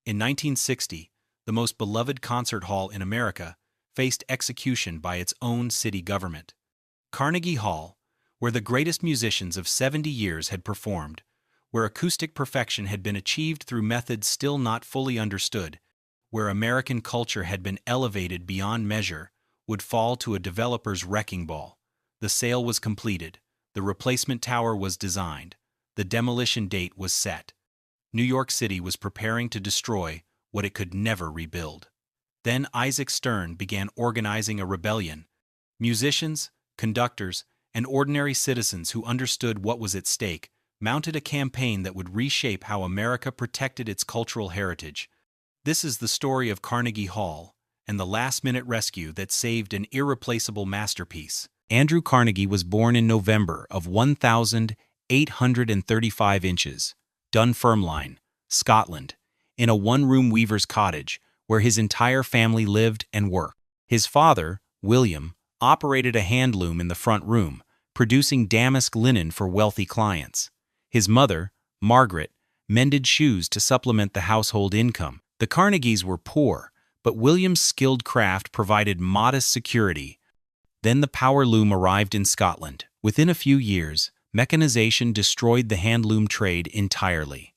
In 1960, the most beloved concert hall in America faced execution by its own city government. Carnegie Hall, where the greatest musicians of 70 years had performed, where acoustic perfection had been achieved through methods still not fully understood, where American culture had been elevated beyond measure, would fall to a developer's wrecking ball. The sale was completed. The replacement tower was designed. The demolition date was set. New York City was preparing to destroy what it could never rebuild. Then Isaac Stern began organizing a rebellion. Musicians, conductors, and ordinary citizens who understood what was at stake mounted a campaign that would reshape how America protected its cultural heritage. This is the story of Carnegie Hall and the last-minute rescue that saved an irreplaceable masterpiece. Andrew Carnegie was born in November of 1,835 inches, Dunfermline, Scotland, in a one-room weaver's cottage where his entire family lived and worked. His father, William, operated a hand loom in the front room, producing damask linen for wealthy clients. His mother, Margaret, mended shoes to supplement the household income. The Carnegies were poor, but William's skilled craft provided modest security. Then the power loom arrived in Scotland. Within a few years, mechanization destroyed the handloom trade entirely.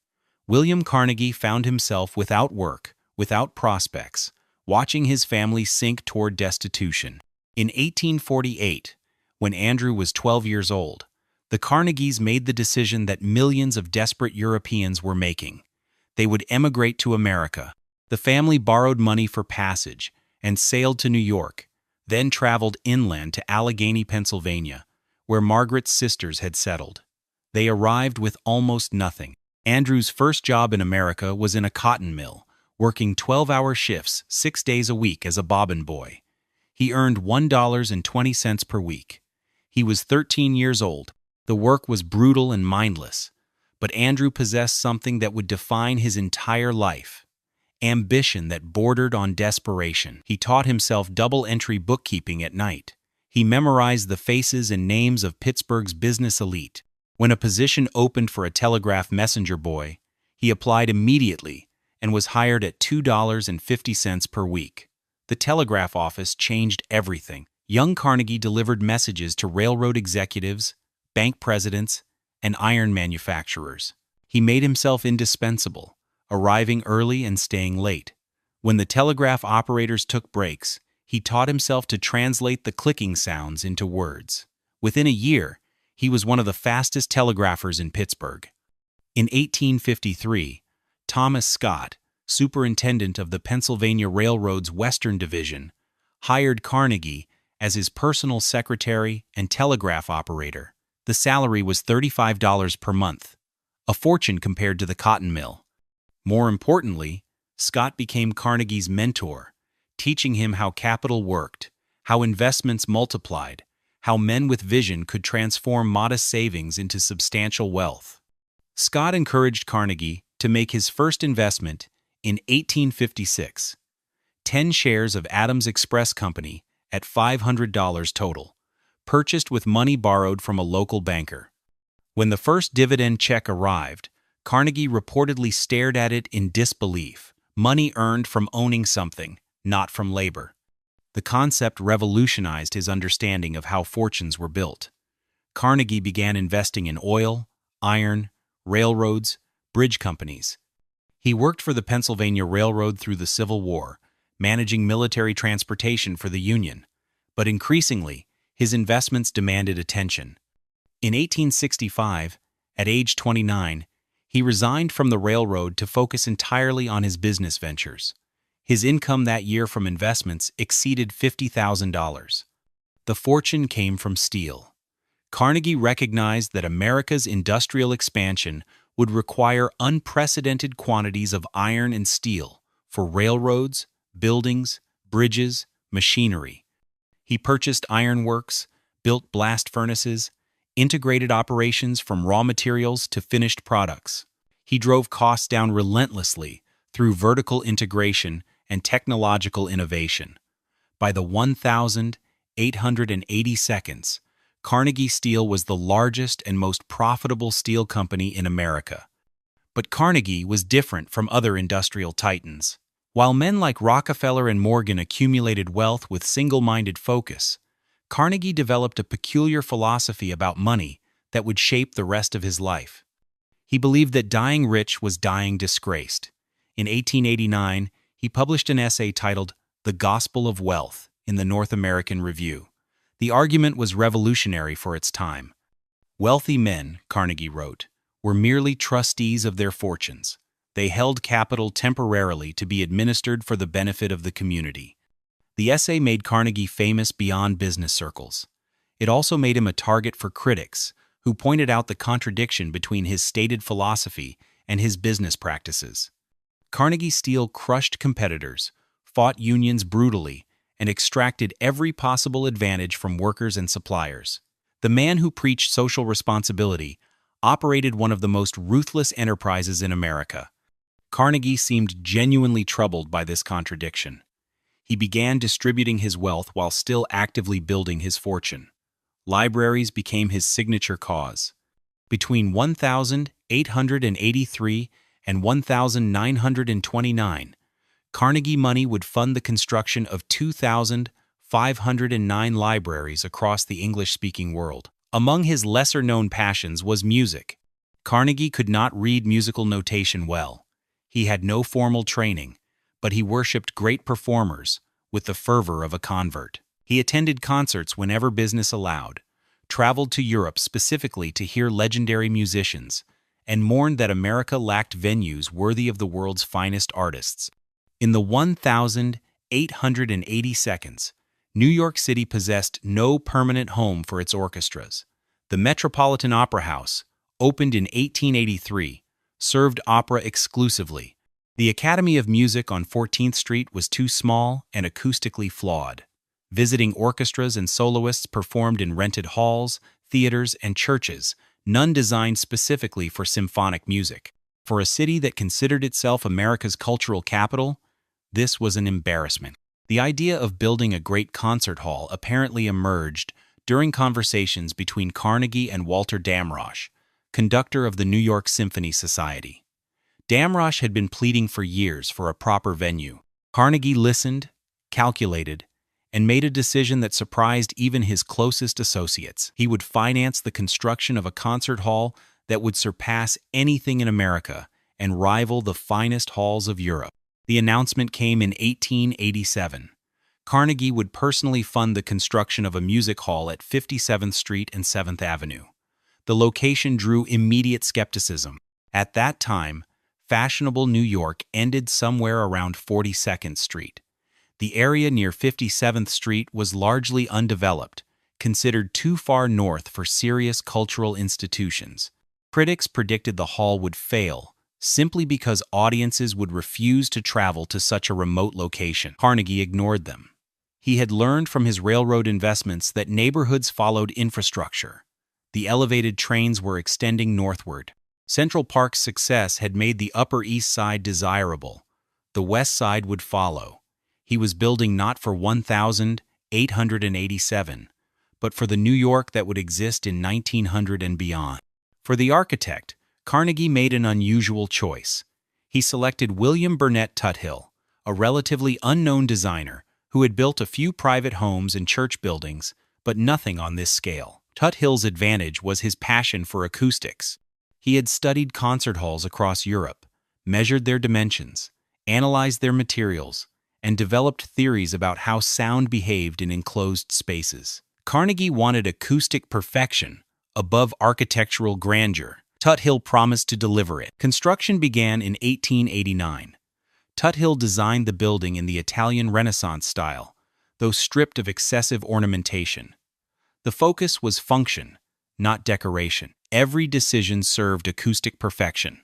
William Carnegie found himself without work, without prospects, watching his family sink toward destitution. In 1848, when Andrew was 12 years old, the Carnegies made the decision that millions of desperate Europeans were making. They would emigrate to America. The family borrowed money for passage and sailed to New York, then traveled inland to Allegheny, Pennsylvania, where Margaret's sisters had settled. They arrived with almost nothing. Andrew's first job in America was in a cotton mill, working 12-hour shifts 6 days a week as a bobbin boy. He earned $1.20 per week. He was 13 years old. The work was brutal and mindless, but Andrew possessed something that would define his entire life: ambition that bordered on desperation. He taught himself double-entry bookkeeping at night. He memorized the faces and names of Pittsburgh's business elite. When a position opened for a telegraph messenger boy, he applied immediately and was hired at $2.50 per week. The telegraph office changed everything. Young Carnegie delivered messages to railroad executives, bank presidents, and iron manufacturers. He made himself indispensable, arriving early and staying late. When the telegraph operators took breaks, he taught himself to translate the clicking sounds into words. Within a year, he was one of the fastest telegraphers in Pittsburgh. In 1853, Thomas Scott, superintendent of the Pennsylvania Railroad's Western Division, hired Carnegie as his personal secretary and telegraph operator. The salary was $35 per month, a fortune compared to the cotton mill. More importantly, Scott became Carnegie's mentor, teaching him how capital worked, how investments multiplied, how men with vision could transform modest savings into substantial wealth. Scott encouraged Carnegie to make his first investment in 1856, 10 shares of Adams Express Company at $500 total, purchased with money borrowed from a local banker. When the first dividend check arrived, Carnegie reportedly stared at it in disbelief. Money earned from owning something, not from labor. The concept revolutionized his understanding of how fortunes were built. Carnegie began investing in oil, iron, railroads, bridge companies. He worked for the Pennsylvania Railroad through the Civil War, managing military transportation for the Union. But increasingly, his investments demanded attention. In 1865, at age 29, he resigned from the railroad to focus entirely on his business ventures. His income that year from investments exceeded $50,000. The fortune came from steel. Carnegie recognized that America's industrial expansion would require unprecedented quantities of iron and steel for railroads, buildings, bridges, machinery. He purchased ironworks, built blast furnaces, integrated operations from raw materials to finished products. He drove costs down relentlessly through vertical integration and technological innovation. By the 1,880 Carnegie Steel was the largest and most profitable steel company in America. But Carnegie was different from other industrial titans. While men like Rockefeller and Morgan accumulated wealth with single-minded focus, Carnegie developed a peculiar philosophy about money that would shape the rest of his life. He believed that dying rich was dying disgraced. In 1889, he published an essay titled The Gospel of Wealth in the North American Review. The argument was revolutionary for its time. Wealthy men, Carnegie wrote, were merely trustees of their fortunes. They held capital temporarily to be administered for the benefit of the community. The essay made Carnegie famous beyond business circles. It also made him a target for critics, who pointed out the contradiction between his stated philosophy and his business practices. Carnegie Steel crushed competitors, fought unions brutally, and extracted every possible advantage from workers and suppliers. The man who preached social responsibility operated one of the most ruthless enterprises in America. Carnegie seemed genuinely troubled by this contradiction. He began distributing his wealth while still actively building his fortune. Libraries became his signature cause. Between 1883 and 1929, Carnegie money would fund the construction of 2,509 libraries across the English-speaking world. Among his lesser-known passions was music. Carnegie could not read musical notation well. He had no formal training, but he worshipped great performers with the fervor of a convert. He attended concerts whenever business allowed, traveled to Europe specifically to hear legendary musicians, and mourned that America lacked venues worthy of the world's finest artists. In the 1,880 seconds, New York City possessed no permanent home for its orchestras. The Metropolitan Opera House, opened in 1883, served opera exclusively. The Academy of Music on 14th Street was too small and acoustically flawed. Visiting orchestras and soloists performed in rented halls, theaters, and churches, none designed specifically for symphonic music. For a city that considered itself America's cultural capital, this was an embarrassment. The idea of building a great concert hall apparently emerged during conversations between Carnegie and Walter Damrosch, conductor of the New York Symphony Society. Damrosch had been pleading for years for a proper venue. Carnegie listened, calculated, and made a decision that surprised even his closest associates. He would finance the construction of a concert hall that would surpass anything in America and rival the finest halls of Europe. The announcement came in 1887. Carnegie would personally fund the construction of a music hall at 57th Street and 7th Avenue. The location drew immediate skepticism. At that time, fashionable New York ended somewhere around 42nd Street. The area near 57th Street was largely undeveloped, considered too far north for serious cultural institutions. Critics predicted the hall would fail, simply because audiences would refuse to travel to such a remote location. Carnegie ignored them. He had learned from his railroad investments that neighborhoods followed infrastructure. The elevated trains were extending northward. Central Park's success had made the Upper East Side desirable. The West Side would follow. He was building not for 1,887, but for the New York that would exist in 1900 and beyond. For the architect, Carnegie made an unusual choice. He selected William Burnett Tuthill, a relatively unknown designer who had built a few private homes and church buildings, but nothing on this scale. Tuthill's advantage was his passion for acoustics. He had studied concert halls across Europe, measured their dimensions, analyzed their materials, and developed theories about how sound behaved in enclosed spaces. Carnegie wanted acoustic perfection above architectural grandeur. Tuthill promised to deliver it. Construction began in 1889. Tuthill designed the building in the Italian Renaissance style, though stripped of excessive ornamentation. The focus was function, not decoration. Every decision served acoustic perfection.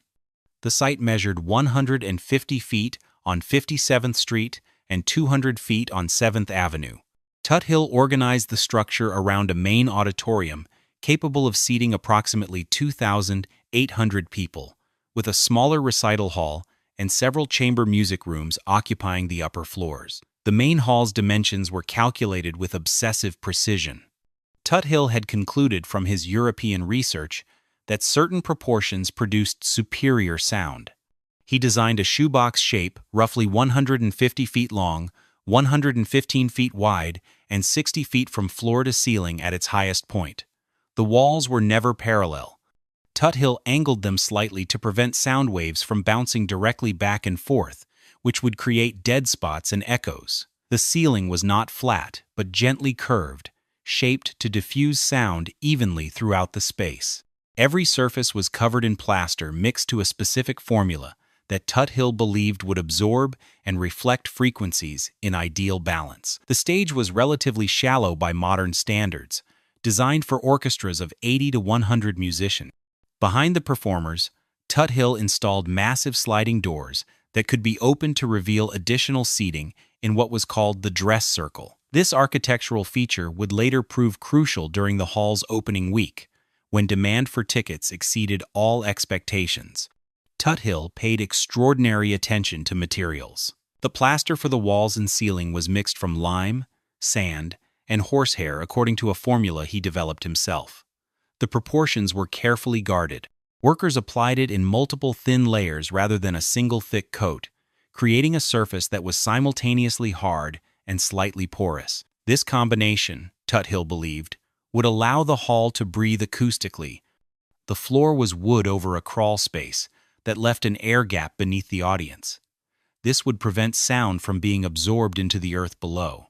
The site measured 150 feet on 57th Street and 200 feet on 7th Avenue. Tuthill organized the structure around a main auditorium capable of seating approximately 2,800 people, with a smaller recital hall and several chamber music rooms occupying the upper floors. The main hall's dimensions were calculated with obsessive precision. Tuthill had concluded from his European research that certain proportions produced superior sound. He designed a shoebox shape roughly 150 feet long, 115 feet wide, and 60 feet from floor to ceiling at its highest point. The walls were never parallel. Tuthill angled them slightly to prevent sound waves from bouncing directly back and forth, which would create dead spots and echoes. The ceiling was not flat, but gently curved, shaped to diffuse sound evenly throughout the space. Every surface was covered in plaster mixed to a specific formula that Tuthill believed would absorb and reflect frequencies in ideal balance. The stage was relatively shallow by modern standards, designed for orchestras of 80 to 100 musicians. Behind the performers, Tuthill installed massive sliding doors that could be opened to reveal additional seating in what was called the dress circle. This architectural feature would later prove crucial during the hall's opening week, when demand for tickets exceeded all expectations. Tuthill paid extraordinary attention to materials. The plaster for the walls and ceiling was mixed from lime, sand, and horsehair according to a formula he developed himself. The proportions were carefully guarded. Workers applied it in multiple thin layers rather than a single thick coat, creating a surface that was simultaneously hard and slightly porous. This combination, Tuthill believed, would allow the hall to breathe acoustically. The floor was wood over a crawl space that left an air gap beneath the audience. This would prevent sound from being absorbed into the earth below.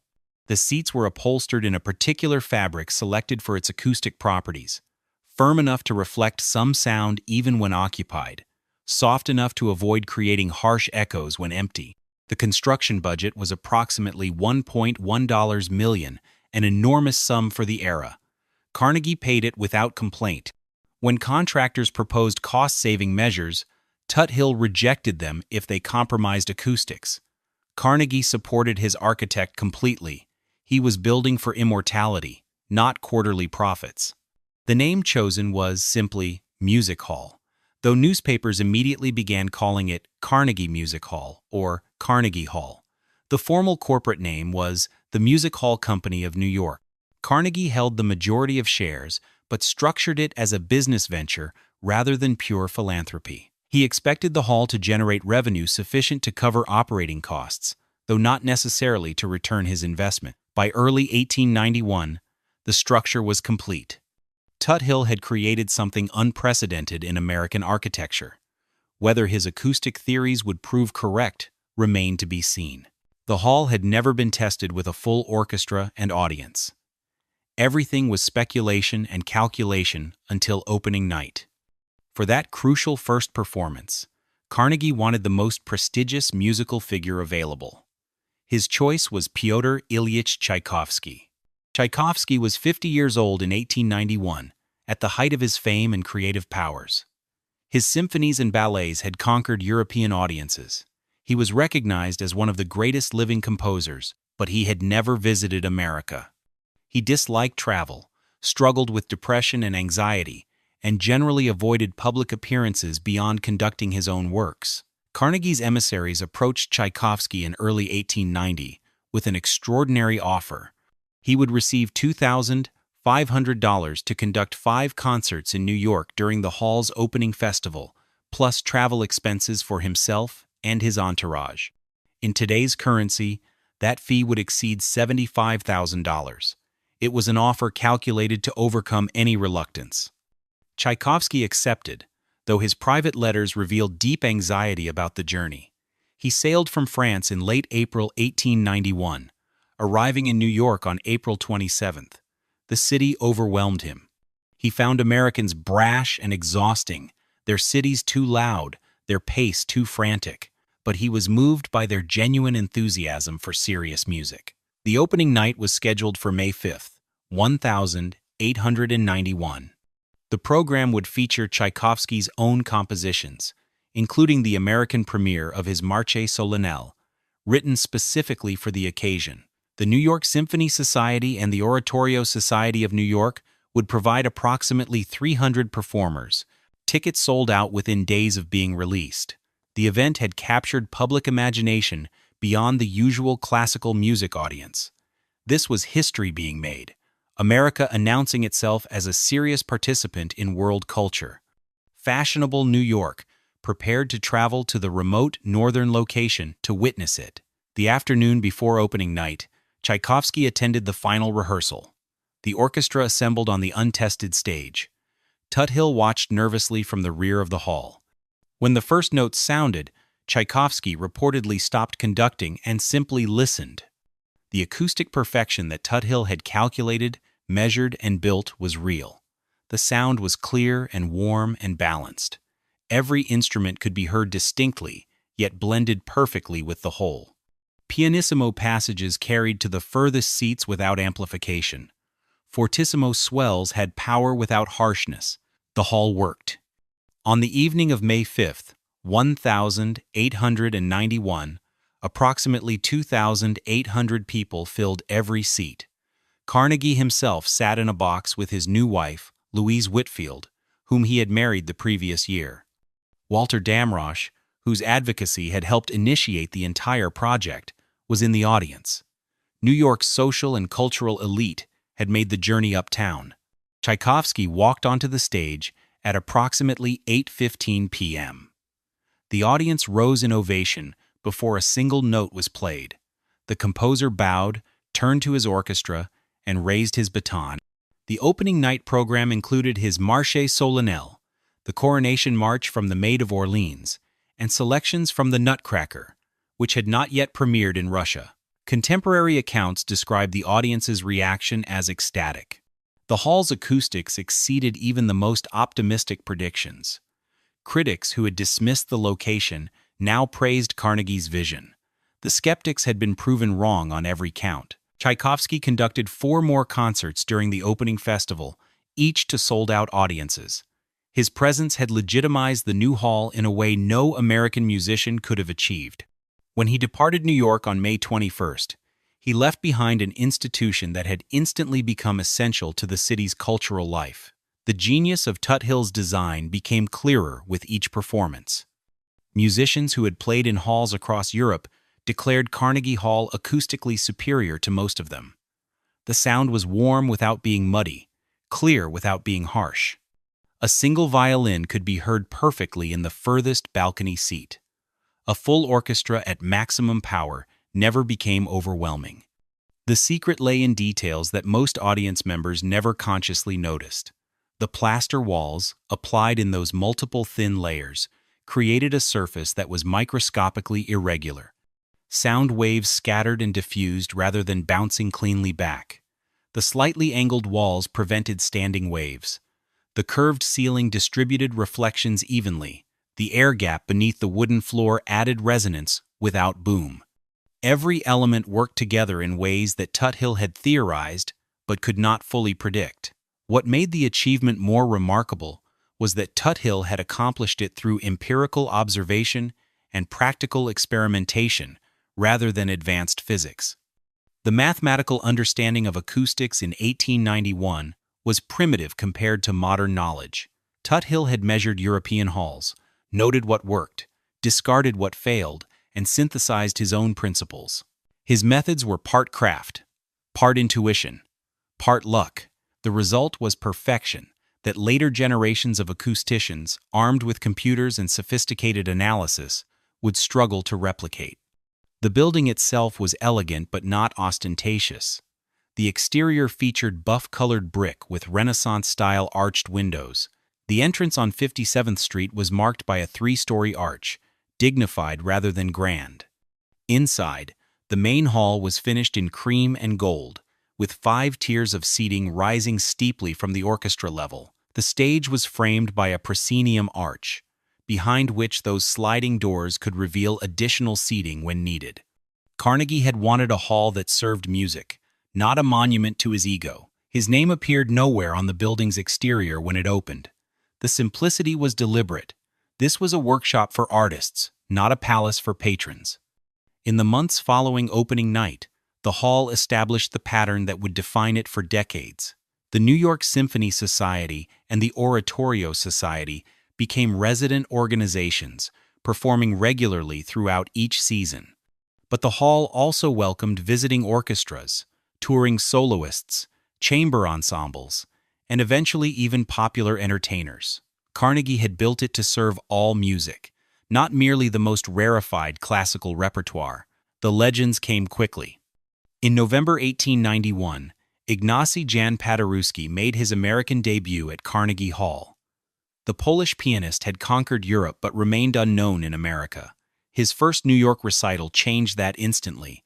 The seats were upholstered in a particular fabric selected for its acoustic properties, firm enough to reflect some sound even when occupied, soft enough to avoid creating harsh echoes when empty. The construction budget was approximately $1.1 million, an enormous sum for the era. Carnegie paid it without complaint. When contractors proposed cost-saving measures, Tuthill rejected them if they compromised acoustics. Carnegie supported his architect completely. He was building for immortality, not quarterly profits. The name chosen was simply Music Hall, though newspapers immediately began calling it Carnegie Music Hall or Carnegie Hall. The formal corporate name was the Music Hall Company of New York. Carnegie held the majority of shares, but structured it as a business venture rather than pure philanthropy. He expected the hall to generate revenue sufficient to cover operating costs, though not necessarily to return his investment. By early 1891, the structure was complete. Tuthill had created something unprecedented in American architecture. Whether his acoustic theories would prove correct remained to be seen. The hall had never been tested with a full orchestra and audience. Everything was speculation and calculation until opening night. For that crucial first performance, Carnegie wanted the most prestigious musical figure available. His choice was Pyotr Ilyich Tchaikovsky. Tchaikovsky was 50 years old in 1891, at the height of his fame and creative powers. His symphonies and ballets had conquered European audiences. He was recognized as one of the greatest living composers, but he had never visited America. He disliked travel, struggled with depression and anxiety, and generally avoided public appearances beyond conducting his own works. Carnegie's emissaries approached Tchaikovsky in early 1890 with an extraordinary offer. He would receive $2,500 to conduct 5 concerts in New York during the hall's opening festival, plus travel expenses for himself and his entourage. In today's currency, that fee would exceed $75,000. It was an offer calculated to overcome any reluctance. Tchaikovsky accepted, though his private letters revealed deep anxiety about the journey. He sailed from France in late April 1891, arriving in New York on April 27th. The city overwhelmed him. He found Americans brash and exhausting, their cities too loud, their pace too frantic, but he was moved by their genuine enthusiasm for serious music. The opening night was scheduled for May 5th, 1891. The program would feature Tchaikovsky's own compositions, including the American premiere of his Marche Solennelle, written specifically for the occasion. The New York Symphony Society and the Oratorio Society of New York would provide approximately 300 performers. Tickets sold out within days of being released. The event had captured public imagination beyond the usual classical music audience. This was history being made, America announcing itself as a serious participant in world culture. fashionable New York, prepared to travel to the remote northern location to witness it. The afternoon before opening night, Tchaikovsky attended the final rehearsal. The orchestra assembled on the untested stage. Tuthill watched nervously from the rear of the hall. When the first notes sounded, Tchaikovsky reportedly stopped conducting and simply listened. The acoustic perfection that Tuthill had calculated, measured, and built was real. The sound was clear and warm and balanced. Every instrument could be heard distinctly, yet blended perfectly with the whole. Pianissimo passages carried to the furthest seats without amplification. Fortissimo swells had power without harshness. The hall worked. On the evening of May 5th, 1891, approximately 2,800 people filled every seat. Carnegie himself sat in a box with his new wife, Louise Whitfield, whom he had married the previous year. Walter Damrosch, whose advocacy had helped initiate the entire project, was in the audience. New York's social and cultural elite had made the journey uptown. Tchaikovsky walked onto the stage at approximately 8:15 p.m. The audience rose in ovation before a single note was played. The composer bowed, turned to his orchestra, and raised his baton. The opening night program included his Marche Solennelle, the Coronation March from the Maid of Orleans, and selections from the Nutcracker, which had not yet premiered in Russia. Contemporary accounts describe the audience's reaction as ecstatic. The hall's acoustics exceeded even the most optimistic predictions. Critics who had dismissed the location now praised Carnegie's vision. The skeptics had been proven wrong on every count. Tchaikovsky conducted 4 more concerts during the opening festival, each to sold-out audiences. His presence had legitimized the new hall in a way no American musician could have achieved. When he departed New York on May 21st, he left behind an institution that had instantly become essential to the city's cultural life. The genius of Tuthill's design became clearer with each performance. Musicians who had played in halls across Europe declared Carnegie Hall acoustically superior to most of them. The sound was warm without being muddy, clear without being harsh. A single violin could be heard perfectly in the furthest balcony seat. A full orchestra at maximum power never became overwhelming. The secret lay in details that most audience members never consciously noticed. The plaster walls, applied in those multiple thin layers, created a surface that was microscopically irregular. Sound waves scattered and diffused rather than bouncing cleanly back. The slightly angled walls prevented standing waves. The curved ceiling distributed reflections evenly. The air gap beneath the wooden floor added resonance without boom. Every element worked together in ways that Tuthill had theorized but could not fully predict. What made the achievement more remarkable was that Tuthill had accomplished it through empirical observation and practical experimentation rather than advanced physics. The mathematical understanding of acoustics in 1891 was primitive compared to modern knowledge. Tuthill had measured European halls, noted what worked, discarded what failed, and synthesized his own principles. His methods were part craft, part intuition, part luck. The result was perfection that later generations of acousticians, armed with computers and sophisticated analysis, would struggle to replicate. The building itself was elegant but not ostentatious. The exterior featured buff-colored brick with Renaissance-style arched windows. The entrance on 57th Street was marked by a 3-story arch, dignified rather than grand. Inside, the main hall was finished in cream and gold, with 5 tiers of seating rising steeply from the orchestra level. The stage was framed by a proscenium arch, behind which those sliding doors could reveal additional seating when needed. Carnegie had wanted a hall that served music, not a monument to his ego. His name appeared nowhere on the building's exterior when it opened. The simplicity was deliberate. This was a workshop for artists, not a palace for patrons. In the months following opening night, the hall established the pattern that would define it for decades. The New York Symphony Society and the Oratorio Society became resident organizations, performing regularly throughout each season. But the hall also welcomed visiting orchestras, touring soloists, chamber ensembles, and eventually even popular entertainers. Carnegie had built it to serve all music, not merely the most rarefied classical repertoire. The legends came quickly. In November 1891, Ignacy Jan Paderewski made his American debut at Carnegie Hall. The Polish pianist had conquered Europe but remained unknown in America. His first New York recital changed that instantly.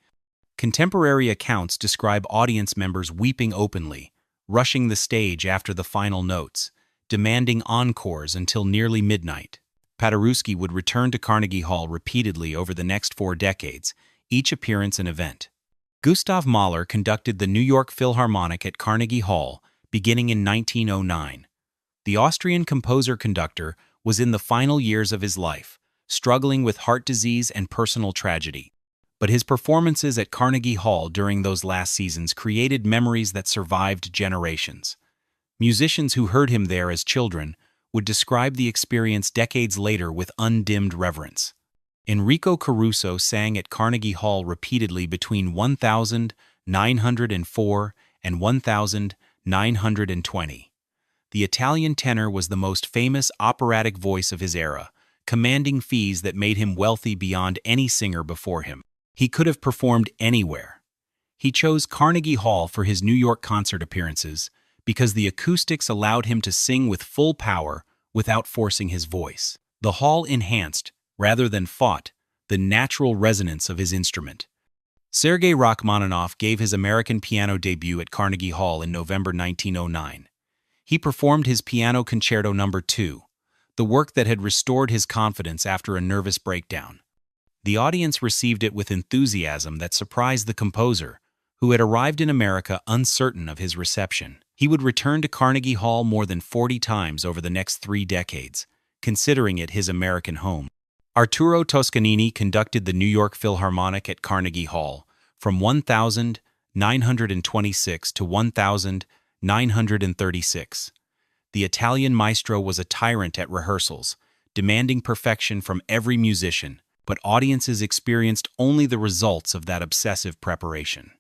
Contemporary accounts describe audience members weeping openly, rushing the stage after the final notes, demanding encores until nearly midnight. Paderewski would return to Carnegie Hall repeatedly over the next 4 decades, each appearance an event. Gustav Mahler conducted the New York Philharmonic at Carnegie Hall, beginning in 1909. The Austrian composer-conductor was in the final years of his life, struggling with heart disease and personal tragedy. But his performances at Carnegie Hall during those last seasons created memories that survived generations. Musicians who heard him there as children would describe the experience decades later with undimmed reverence. Enrico Caruso sang at Carnegie Hall repeatedly between 1904 and 1920. The Italian tenor was the most famous operatic voice of his era, commanding fees that made him wealthy beyond any singer before him. He could have performed anywhere. He chose Carnegie Hall for his New York concert appearances because the acoustics allowed him to sing with full power without forcing his voice. The hall enhanced, rather than fought, the natural resonance of his instrument. Sergei Rachmaninoff gave his American piano debut at Carnegie Hall in November 1909. He performed his Piano Concerto No. 2, the work that had restored his confidence after a nervous breakdown. The audience received it with enthusiasm that surprised the composer, who had arrived in America uncertain of his reception. He would return to Carnegie Hall more than 40 times over the next 3 decades, considering it his American home. Arturo Toscanini conducted the New York Philharmonic at Carnegie Hall from 1926 to 1936. The Italian maestro was a tyrant at rehearsals, demanding perfection from every musician, but audiences experienced only the results of that obsessive preparation.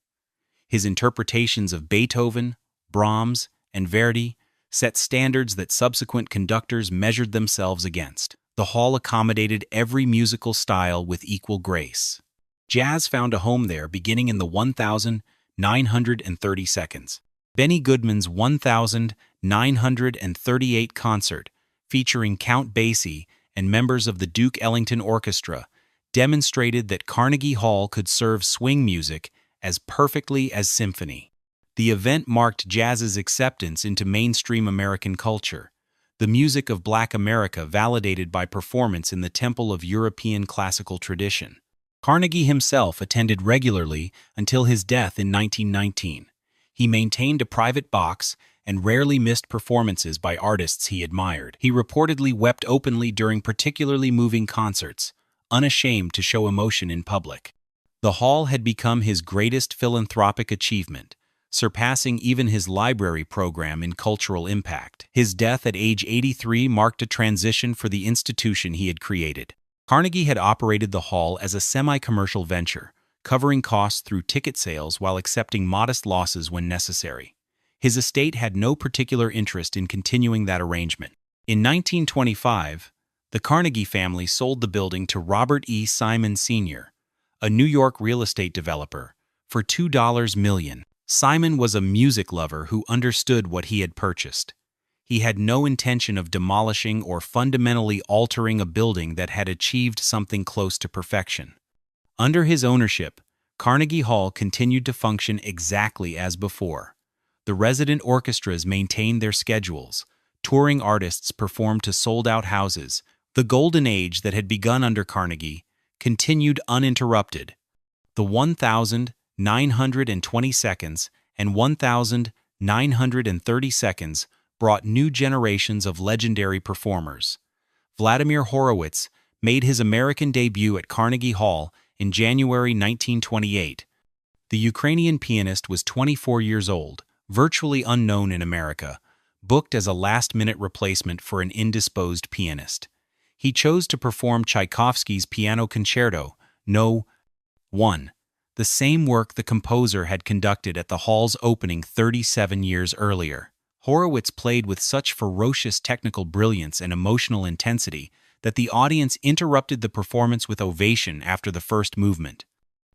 His interpretations of Beethoven, Brahms, and Verdi set standards that subsequent conductors measured themselves against. The hall accommodated every musical style with equal grace. Jazz found a home there beginning in the 1930 seconds. Benny Goodman's 1938 concert, featuring Count Basie and members of the Duke Ellington Orchestra, demonstrated that Carnegie Hall could serve swing music as perfectly as symphony. The event marked jazz's acceptance into mainstream American culture, the music of Black America validated by performance in the temple of European classical tradition. Carnegie himself attended regularly until his death in 1919. He maintained a private box and rarely missed performances by artists he admired. He reportedly wept openly during particularly moving concerts, unashamed to show emotion in public. The hall had become his greatest philanthropic achievement, surpassing even his library program in cultural impact. His death at age 83 marked a transition for the institution he had created. Carnegie had operated the hall as a semi-commercial venture, covering costs through ticket sales while accepting modest losses when necessary. His estate had no particular interest in continuing that arrangement. In 1925, the Carnegie family sold the building to Robert E. Simon Sr., a New York real estate developer, for $2 million. Simon was a music lover who understood what he had purchased. He had no intention of demolishing or fundamentally altering a building that had achieved something close to perfection. Under his ownership, Carnegie Hall continued to function exactly as before. The resident orchestras maintained their schedules, touring artists performed to sold-out houses. The Golden Age that had begun under Carnegie continued uninterrupted. The 1,920 seconds and 1,930 seconds brought new generations of legendary performers. Vladimir Horowitz made his American debut at Carnegie Hall in January 1928. The Ukrainian pianist was 24 years old, virtually unknown in America, booked as a last-minute replacement for an indisposed pianist. He chose to perform Tchaikovsky's Piano Concerto No. 1, the same work the composer had conducted at the hall's opening 37 years earlier. Horowitz played with such ferocious technical brilliance and emotional intensity that the audience interrupted the performance with ovation after the first movement.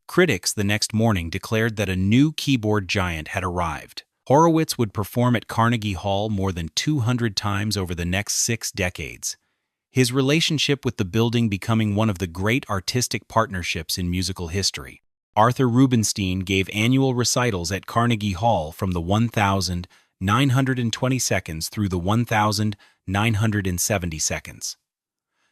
Critics the next morning declared that a new keyboard giant had arrived. Horowitz would perform at Carnegie Hall more than 200 times over the next 6 decades, his relationship with the building becoming one of the great artistic partnerships in musical history. Arthur Rubinstein gave annual recitals at Carnegie Hall from the 1,920 seconds through the 1,970 seconds.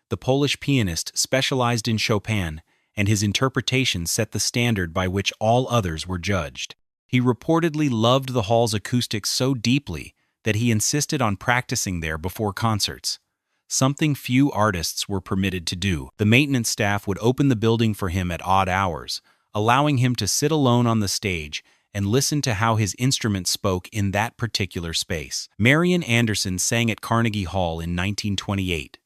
The Polish pianist specialized in Chopin, and his interpretation set the standard by which all others were judged. He reportedly loved the hall's acoustics so deeply that he insisted on practicing there before concerts, something few artists were permitted to do. The maintenance staff would open the building for him at odd hours, allowing him to sit alone on the stage and listen to how his instrument spoke in that particular space. Marian Anderson sang at Carnegie Hall in 1928,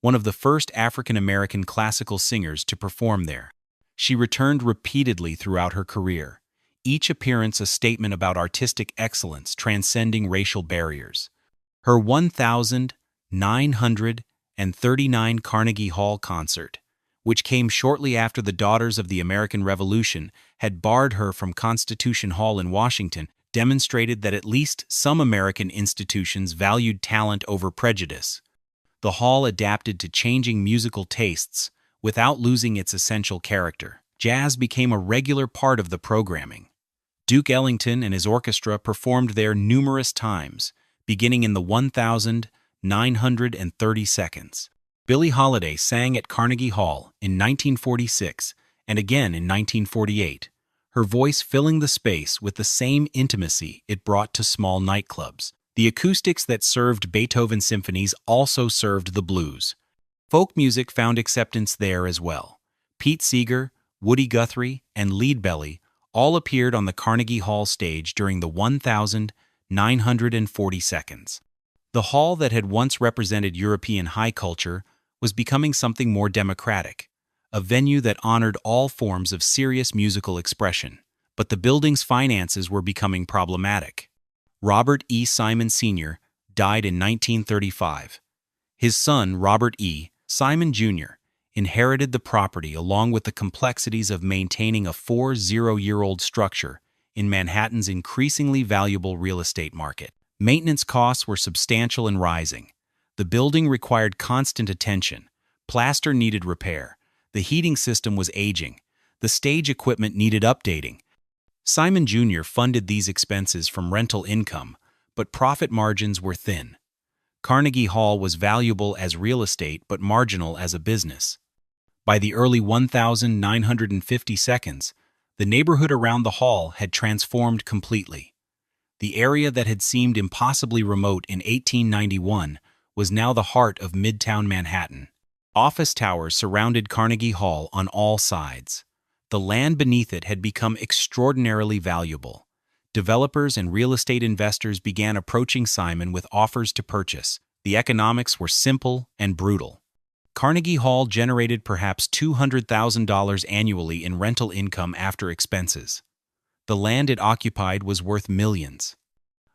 one of the first African-American classical singers to perform there. She returned repeatedly throughout her career, each appearance a statement about artistic excellence transcending racial barriers. Her 1,939 Carnegie Hall concert, which came shortly after the Daughters of the American Revolution had barred her from Constitution Hall in Washington, demonstrated that at least some American institutions valued talent over prejudice. The hall adapted to changing musical tastes without losing its essential character. Jazz became a regular part of the programming. Duke Ellington and his orchestra performed there numerous times, beginning in the 1,930 seconds. Billie Holiday sang at Carnegie Hall in 1946 and again in 1948, her voice filling the space with the same intimacy it brought to small nightclubs. The acoustics that served Beethoven symphonies also served the blues. Folk music found acceptance there as well. Pete Seeger, Woody Guthrie, and Leadbelly all appeared on the Carnegie Hall stage during the 1,940 seconds. The hall that had once represented European high culture was becoming something more democratic, a venue that honored all forms of serious musical expression. But the building's finances were becoming problematic. Robert E. Simon Sr. died in 1935. His son, Robert E. Simon Jr., inherited the property along with the complexities of maintaining a 40-year-old structure in Manhattan's increasingly valuable real estate market. Maintenance costs were substantial and rising. The building required constant attention. Plaster needed repair. The heating system was aging. The stage equipment needed updating. Simon Jr. funded these expenses from rental income, but profit margins were thin. Carnegie Hall was valuable as real estate but marginal as a business. By the early 1,950 seconds, the neighborhood around the hall had transformed completely. The area that had seemed impossibly remote in 1891 was now the heart of Midtown Manhattan. Office towers surrounded Carnegie Hall on all sides. The land beneath it had become extraordinarily valuable. Developers and real estate investors began approaching Simon with offers to purchase. The economics were simple and brutal. Carnegie Hall generated perhaps $200,000 annually in rental income after expenses. The land it occupied was worth millions.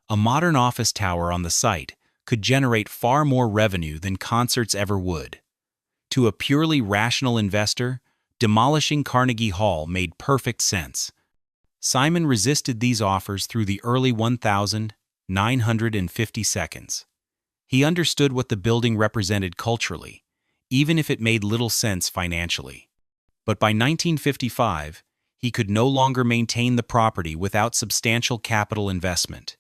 A modern office tower on the site could generate far more revenue than concerts ever would. To a purely rational investor, demolishing Carnegie Hall made perfect sense. Simon resisted these offers through the early 1,950 seconds. He understood what the building represented culturally, even if it made little sense financially. But by 1955, he could no longer maintain the property without substantial capital investment.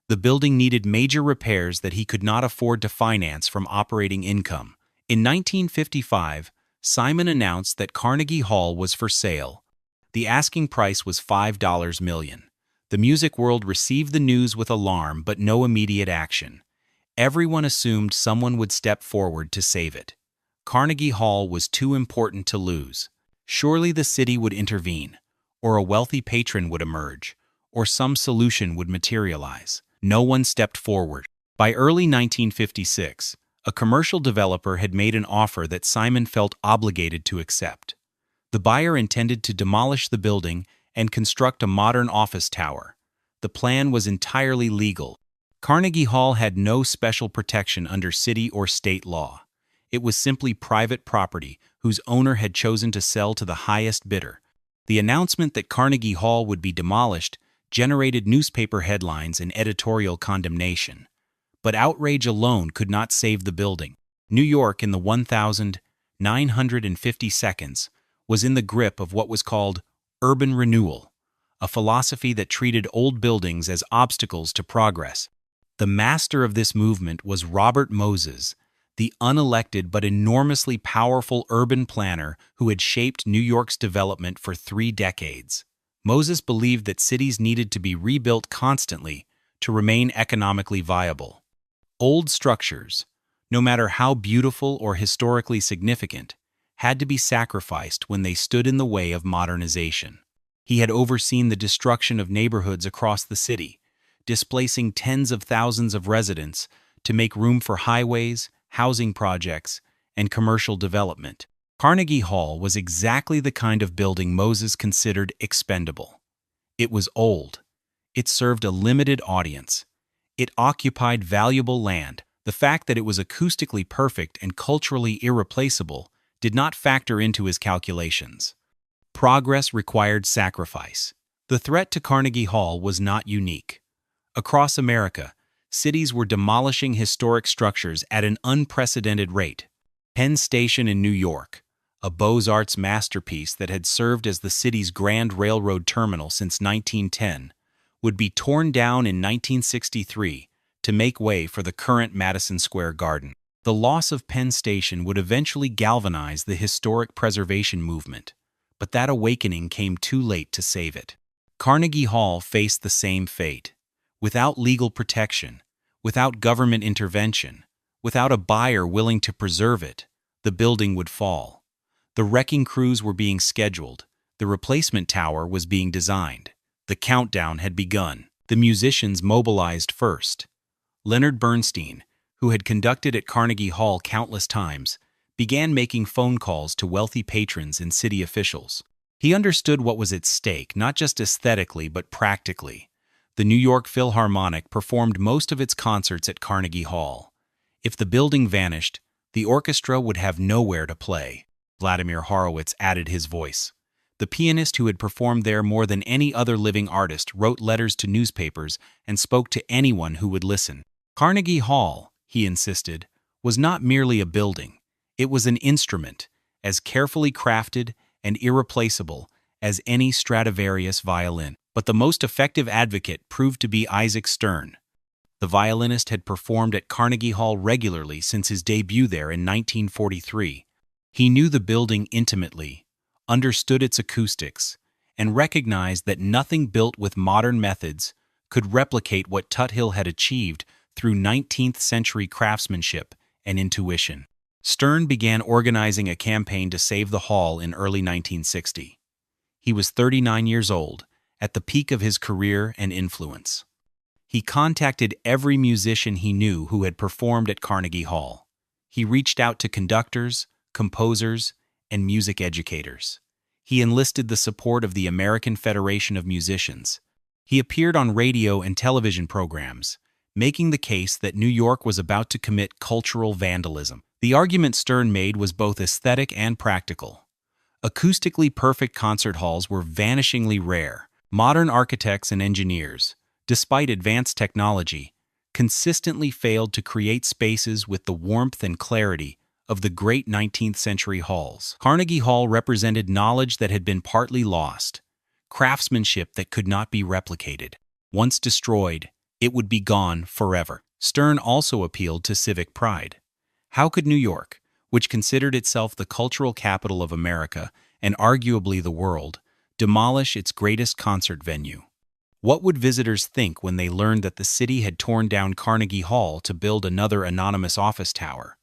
The building needed major repairs that he could not afford to finance from operating income. In 1955, Simon announced that Carnegie Hall was for sale. The asking price was $5 million. The music world received the news with alarm but no immediate action. Everyone assumed someone would step forward to save it. Carnegie Hall was too important to lose. Surely the city would intervene, or a wealthy patron would emerge, or some solution would materialize. No one stepped forward. By early 1956, a commercial developer had made an offer that Simon felt obligated to accept. The buyer intended to demolish the building and construct a modern office tower. The plan was entirely legal. Carnegie Hall had no special protection under city or state law. It was simply private property whose owner had chosen to sell to the highest bidder. The announcement that Carnegie Hall would be demolished generated newspaper headlines and editorial condemnation. But outrage alone could not save the building. New York in the 1950 seconds was in the grip of what was called urban renewal, a philosophy that treated old buildings as obstacles to progress. The master of this movement was Robert Moses, the unelected but enormously powerful urban planner who had shaped New York's development for 3 decades. Moses believed that cities needed to be rebuilt constantly to remain economically viable. Old structures, no matter how beautiful or historically significant, had to be sacrificed when they stood in the way of modernization. He had overseen the destruction of neighborhoods across the city, displacing tens of thousands of residents to make room for highways, housing projects, and commercial development. Carnegie Hall was exactly the kind of building Moses considered expendable. It was old. It served a limited audience. It occupied valuable land. The fact that it was acoustically perfect and culturally irreplaceable did not factor into his calculations. Progress required sacrifice. The threat to Carnegie Hall was not unique. Across America, cities were demolishing historic structures at an unprecedented rate. Penn Station in New York, a Beaux-Arts masterpiece that had served as the city's grand railroad terminal since 1910, would be torn down in 1963 to make way for the current Madison Square Garden. The loss of Penn Station would eventually galvanize the historic preservation movement, but that awakening came too late to save it. Carnegie Hall faced the same fate. Without legal protection, without government intervention, without a buyer willing to preserve it, the building would fall. The wrecking crews were being scheduled. The replacement tower was being designed. The countdown had begun. The musicians mobilized first. Leonard Bernstein, who had conducted at Carnegie Hall countless times, began making phone calls to wealthy patrons and city officials. He understood what was at stake, not just aesthetically but practically. The New York Philharmonic performed most of its concerts at Carnegie Hall. If the building vanished, the orchestra would have nowhere to play. Vladimir Horowitz added his voice. The pianist who had performed there more than any other living artist wrote letters to newspapers and spoke to anyone who would listen. Carnegie Hall, he insisted, was not merely a building. It was an instrument, as carefully crafted and irreplaceable as any Stradivarius violin. But the most effective advocate proved to be Isaac Stern. The violinist had performed at Carnegie Hall regularly since his debut there in 1943. He knew the building intimately, understood its acoustics, and recognized that nothing built with modern methods could replicate what Tuthill had achieved through 19th-century craftsmanship and intuition. Stern began organizing a campaign to save the hall in early 1960. He was 39 years old, at the peak of his career and influence. He contacted every musician he knew who had performed at Carnegie Hall. He reached out to conductors, composers, and music educators. He enlisted the support of the American Federation of Musicians. He appeared on radio and television programs, making the case that New York was about to commit cultural vandalism. The argument Stern made was both aesthetic and practical. Acoustically perfect concert halls were vanishingly rare. Modern architects and engineers, despite advanced technology, consistently failed to create spaces with the warmth and clarity of the great 19th century halls. Carnegie Hall represented knowledge that had been partly lost, craftsmanship that could not be replicated. Once destroyed, it would be gone forever. Stern also appealed to civic pride. How could New York, which considered itself the cultural capital of America and arguably the world, demolish its greatest concert venue? What would visitors think when they learned that the city had torn down Carnegie Hall to build another anonymous office tower?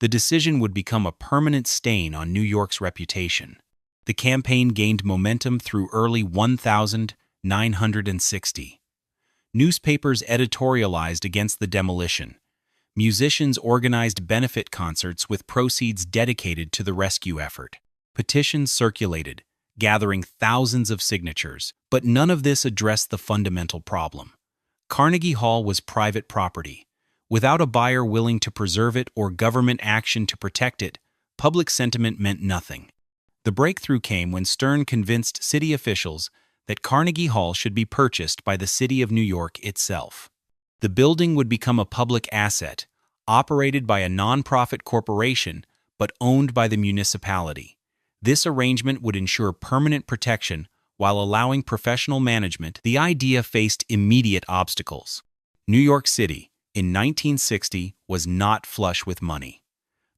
The decision would become a permanent stain on New York's reputation. The campaign gained momentum through early 1960. Newspapers editorialized against the demolition. Musicians organized benefit concerts with proceeds dedicated to the rescue effort. Petitions circulated, gathering thousands of signatures, but none of this addressed the fundamental problem. Carnegie Hall was private property. Without a buyer willing to preserve it or government action to protect it, public sentiment meant nothing. The breakthrough came when Stern convinced city officials that Carnegie Hall should be purchased by the city of New York itself. The building would become a public asset, operated by a nonprofit corporation but owned by the municipality. This arrangement would ensure permanent protection while allowing professional management. The idea faced immediate obstacles. New York City, in 1960, was not flush with money.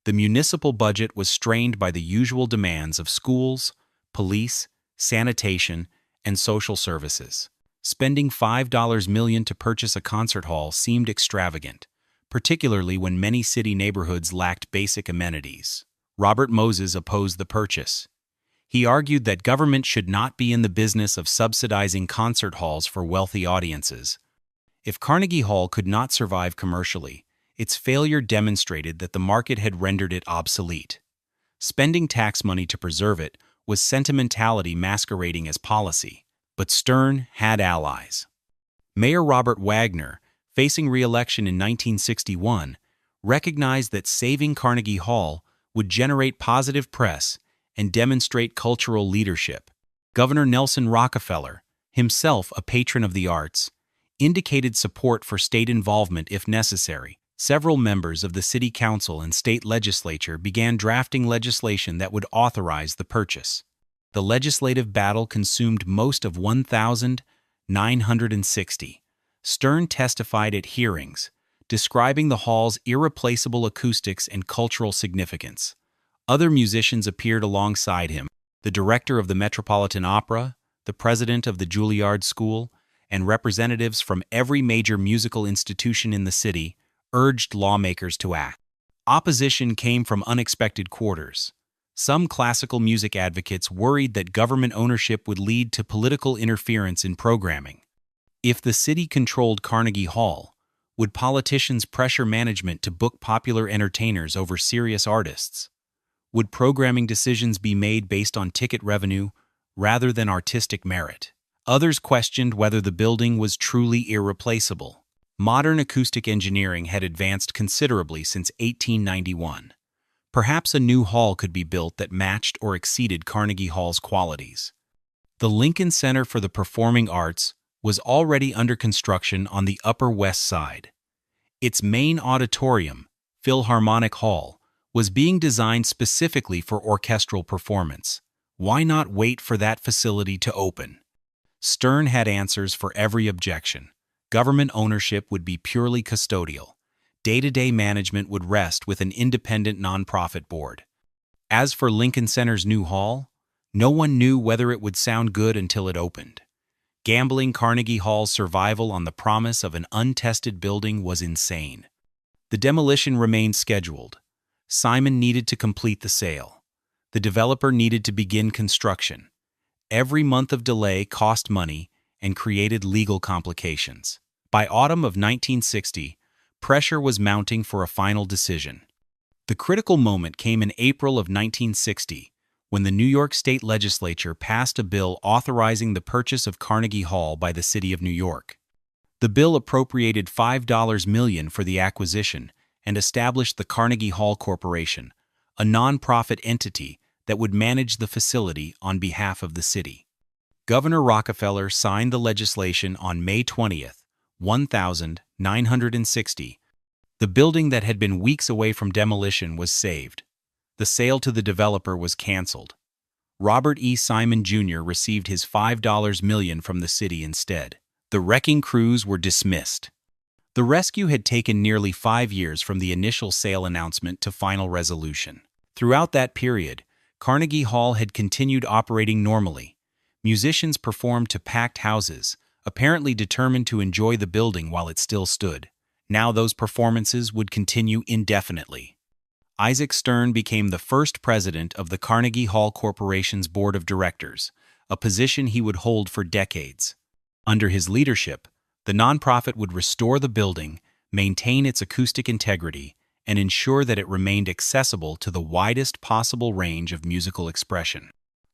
The municipal budget was strained by the usual demands of schools, police, sanitation, and social services. Spending $5 million to purchase a concert hall seemed extravagant, particularly when many city neighborhoods lacked basic amenities. Robert Moses opposed the purchase. He argued that government should not be in the business of subsidizing concert halls for wealthy audiences. If Carnegie Hall could not survive commercially, its failure demonstrated that the market had rendered it obsolete. Spending tax money to preserve it was sentimentality masquerading as policy, but Stern had allies. Mayor Robert Wagner, facing re-election in 1961, recognized that saving Carnegie Hall would generate positive press and demonstrate cultural leadership. Governor Nelson Rockefeller, himself a patron of the arts, indicated support for state involvement if necessary. Several members of the city council and state legislature began drafting legislation that would authorize the purchase. The legislative battle consumed most of 1,960. Stern testified at hearings, describing the hall's irreplaceable acoustics and cultural significance. Other musicians appeared alongside him. The director of the Metropolitan Opera, the president of the Juilliard School, and representatives from every major musical institution in the city urged lawmakers to act. Opposition came from unexpected quarters. Some classical music advocates worried that government ownership would lead to political interference in programming. If the city controlled Carnegie Hall, would politicians pressure management to book popular entertainers over serious artists? Would programming decisions be made based on ticket revenue rather than artistic merit? Others questioned whether the building was truly irreplaceable. Modern acoustic engineering had advanced considerably since 1891. Perhaps a new hall could be built that matched or exceeded Carnegie Hall's qualities. The Lincoln Center for the Performing Arts was already under construction on the Upper West Side. Its main auditorium, Philharmonic Hall, was being designed specifically for orchestral performance. Why not wait for that facility to open? Stern had answers for every objection. Government ownership would be purely custodial. Day-to-day management would rest with an independent nonprofit board. As for Lincoln Center's new hall, no one knew whether it would sound good until it opened. Gambling Carnegie Hall's survival on the promise of an untested building was insane. The demolition remained scheduled. Simon needed to complete the sale. The developer needed to begin construction. Every month of delay cost money and created legal complications. By autumn of 1960, pressure was mounting for a final decision. The critical moment came in April of 1960, when the New York State Legislature passed a bill authorizing the purchase of Carnegie Hall by the City of New York. The bill appropriated $5 million for the acquisition and established the Carnegie Hall Corporation, a nonprofit entity that would manage the facility on behalf of the city. Governor Rockefeller signed the legislation on May 20th, 1960. The building that had been weeks away from demolition was saved. The sale to the developer was canceled. Robert E. Simon Jr. received his $5 million from the city instead. The wrecking crews were dismissed. The rescue had taken nearly 5 years from the initial sale announcement to final resolution. Throughout that period, Carnegie Hall had continued operating normally. Musicians performed to packed houses, apparently determined to enjoy the building while it still stood. Now those performances would continue indefinitely. Isaac Stern became the first president of the Carnegie Hall Corporation's board of directors, a position he would hold for decades. Under his leadership, the nonprofit would restore the building, maintain its acoustic integrity, and ensure that it remained accessible to the widest possible range of musical expression.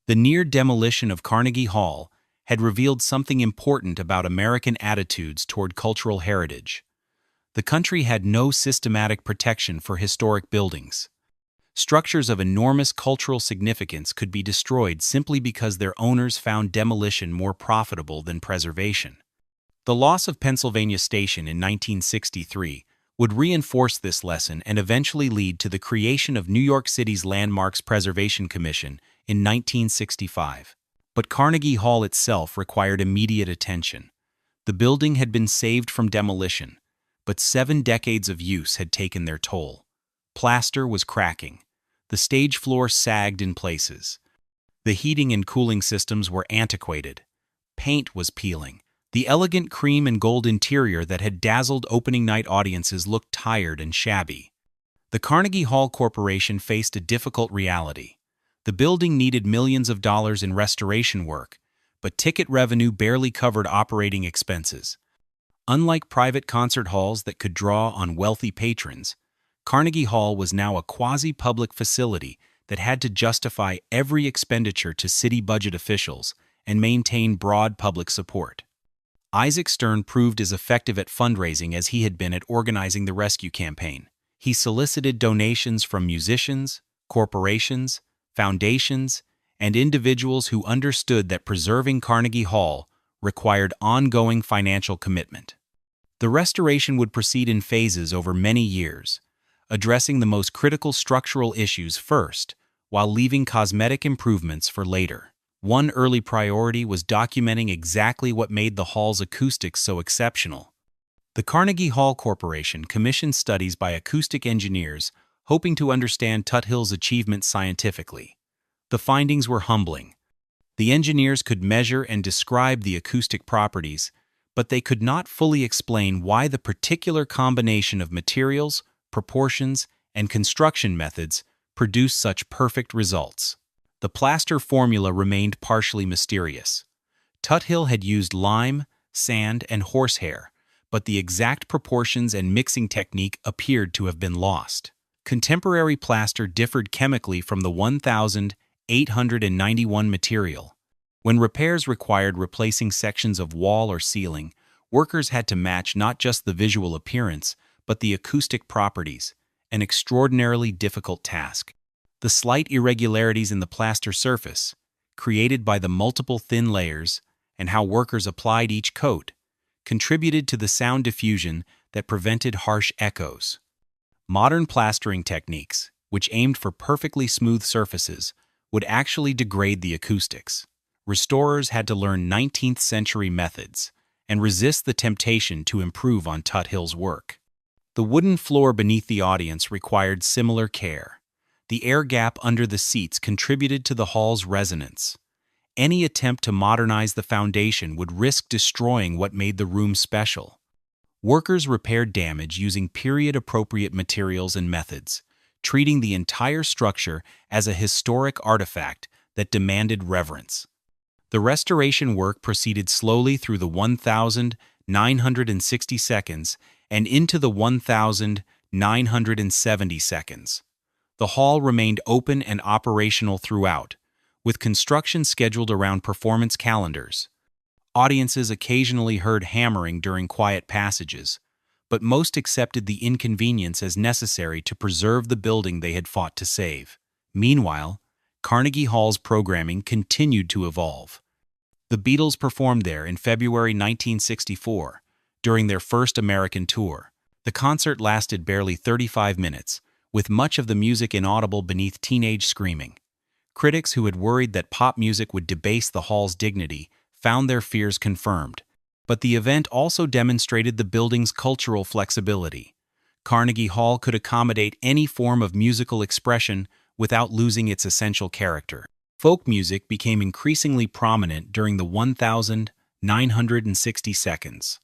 The near demolition of Carnegie Hall had revealed something important about American attitudes toward cultural heritage. The country had no systematic protection for historic buildings. Structures of enormous cultural significance could be destroyed simply because their owners found demolition more profitable than preservation. The loss of Pennsylvania Station in 1963 would reinforce this lesson and eventually lead to the creation of New York City's Landmarks Preservation Commission in 1965. But Carnegie Hall itself required immediate attention. The building had been saved from demolition, but 7 decades of use had taken their toll. Plaster was cracking. The stage floor sagged in places. The heating and cooling systems were antiquated. Paint was peeling. The elegant cream and gold interior that had dazzled opening night audiences looked tired and shabby. The Carnegie Hall Corporation faced a difficult reality. The building needed millions of dollars in restoration work, but ticket revenue barely covered operating expenses. Unlike private concert halls that could draw on wealthy patrons, Carnegie Hall was now a quasi-public facility that had to justify every expenditure to city budget officials and maintain broad public support. Isaac Stern proved as effective at fundraising as he had been at organizing the rescue campaign. He solicited donations from musicians, corporations, foundations, and individuals who understood that preserving Carnegie Hall required ongoing financial commitment. The restoration would proceed in phases over many years, addressing the most critical structural issues first, while leaving cosmetic improvements for later. One early priority was documenting exactly what made the hall's acoustics so exceptional. The Carnegie Hall Corporation commissioned studies by acoustic engineers hoping to understand Tuthill's achievements scientifically. The findings were humbling. The engineers could measure and describe the acoustic properties, but they could not fully explain why the particular combination of materials, proportions, and construction methods produced such perfect results. The plaster formula remained partially mysterious. Tuthill had used lime, sand, and horsehair, but the exact proportions and mixing technique appeared to have been lost. Contemporary plaster differed chemically from the 1,891 material. When repairs required replacing sections of wall or ceiling, workers had to match not just the visual appearance, but the acoustic properties, an extraordinarily difficult task. The slight irregularities in the plaster surface, created by the multiple thin layers and how workers applied each coat, contributed to the sound diffusion that prevented harsh echoes. Modern plastering techniques, which aimed for perfectly smooth surfaces, would actually degrade the acoustics. Restorers had to learn 19th-century methods and resist the temptation to improve on Tuthill's work. The wooden floor beneath the audience required similar care. The air gap under the seats contributed to the hall's resonance. Any attempt to modernize the foundation would risk destroying what made the room special. Workers repaired damage using period-appropriate materials and methods, treating the entire structure as a historic artifact that demanded reverence. The restoration work proceeded slowly through the 1,960 seconds and into the 1,970 seconds. The hall remained open and operational throughout, with construction scheduled around performance calendars. Audiences occasionally heard hammering during quiet passages, but most accepted the inconvenience as necessary to preserve the building they had fought to save. Meanwhile, Carnegie Hall's programming continued to evolve. The Beatles performed there in February 1964, during their first American tour. The concert lasted barely 35 minutes, with much of the music inaudible beneath teenage screaming. Critics who had worried that pop music would debase the hall's dignity found their fears confirmed. But the event also demonstrated the building's cultural flexibility. Carnegie Hall could accommodate any form of musical expression without losing its essential character. Folk music became increasingly prominent during the 1,960 seconds.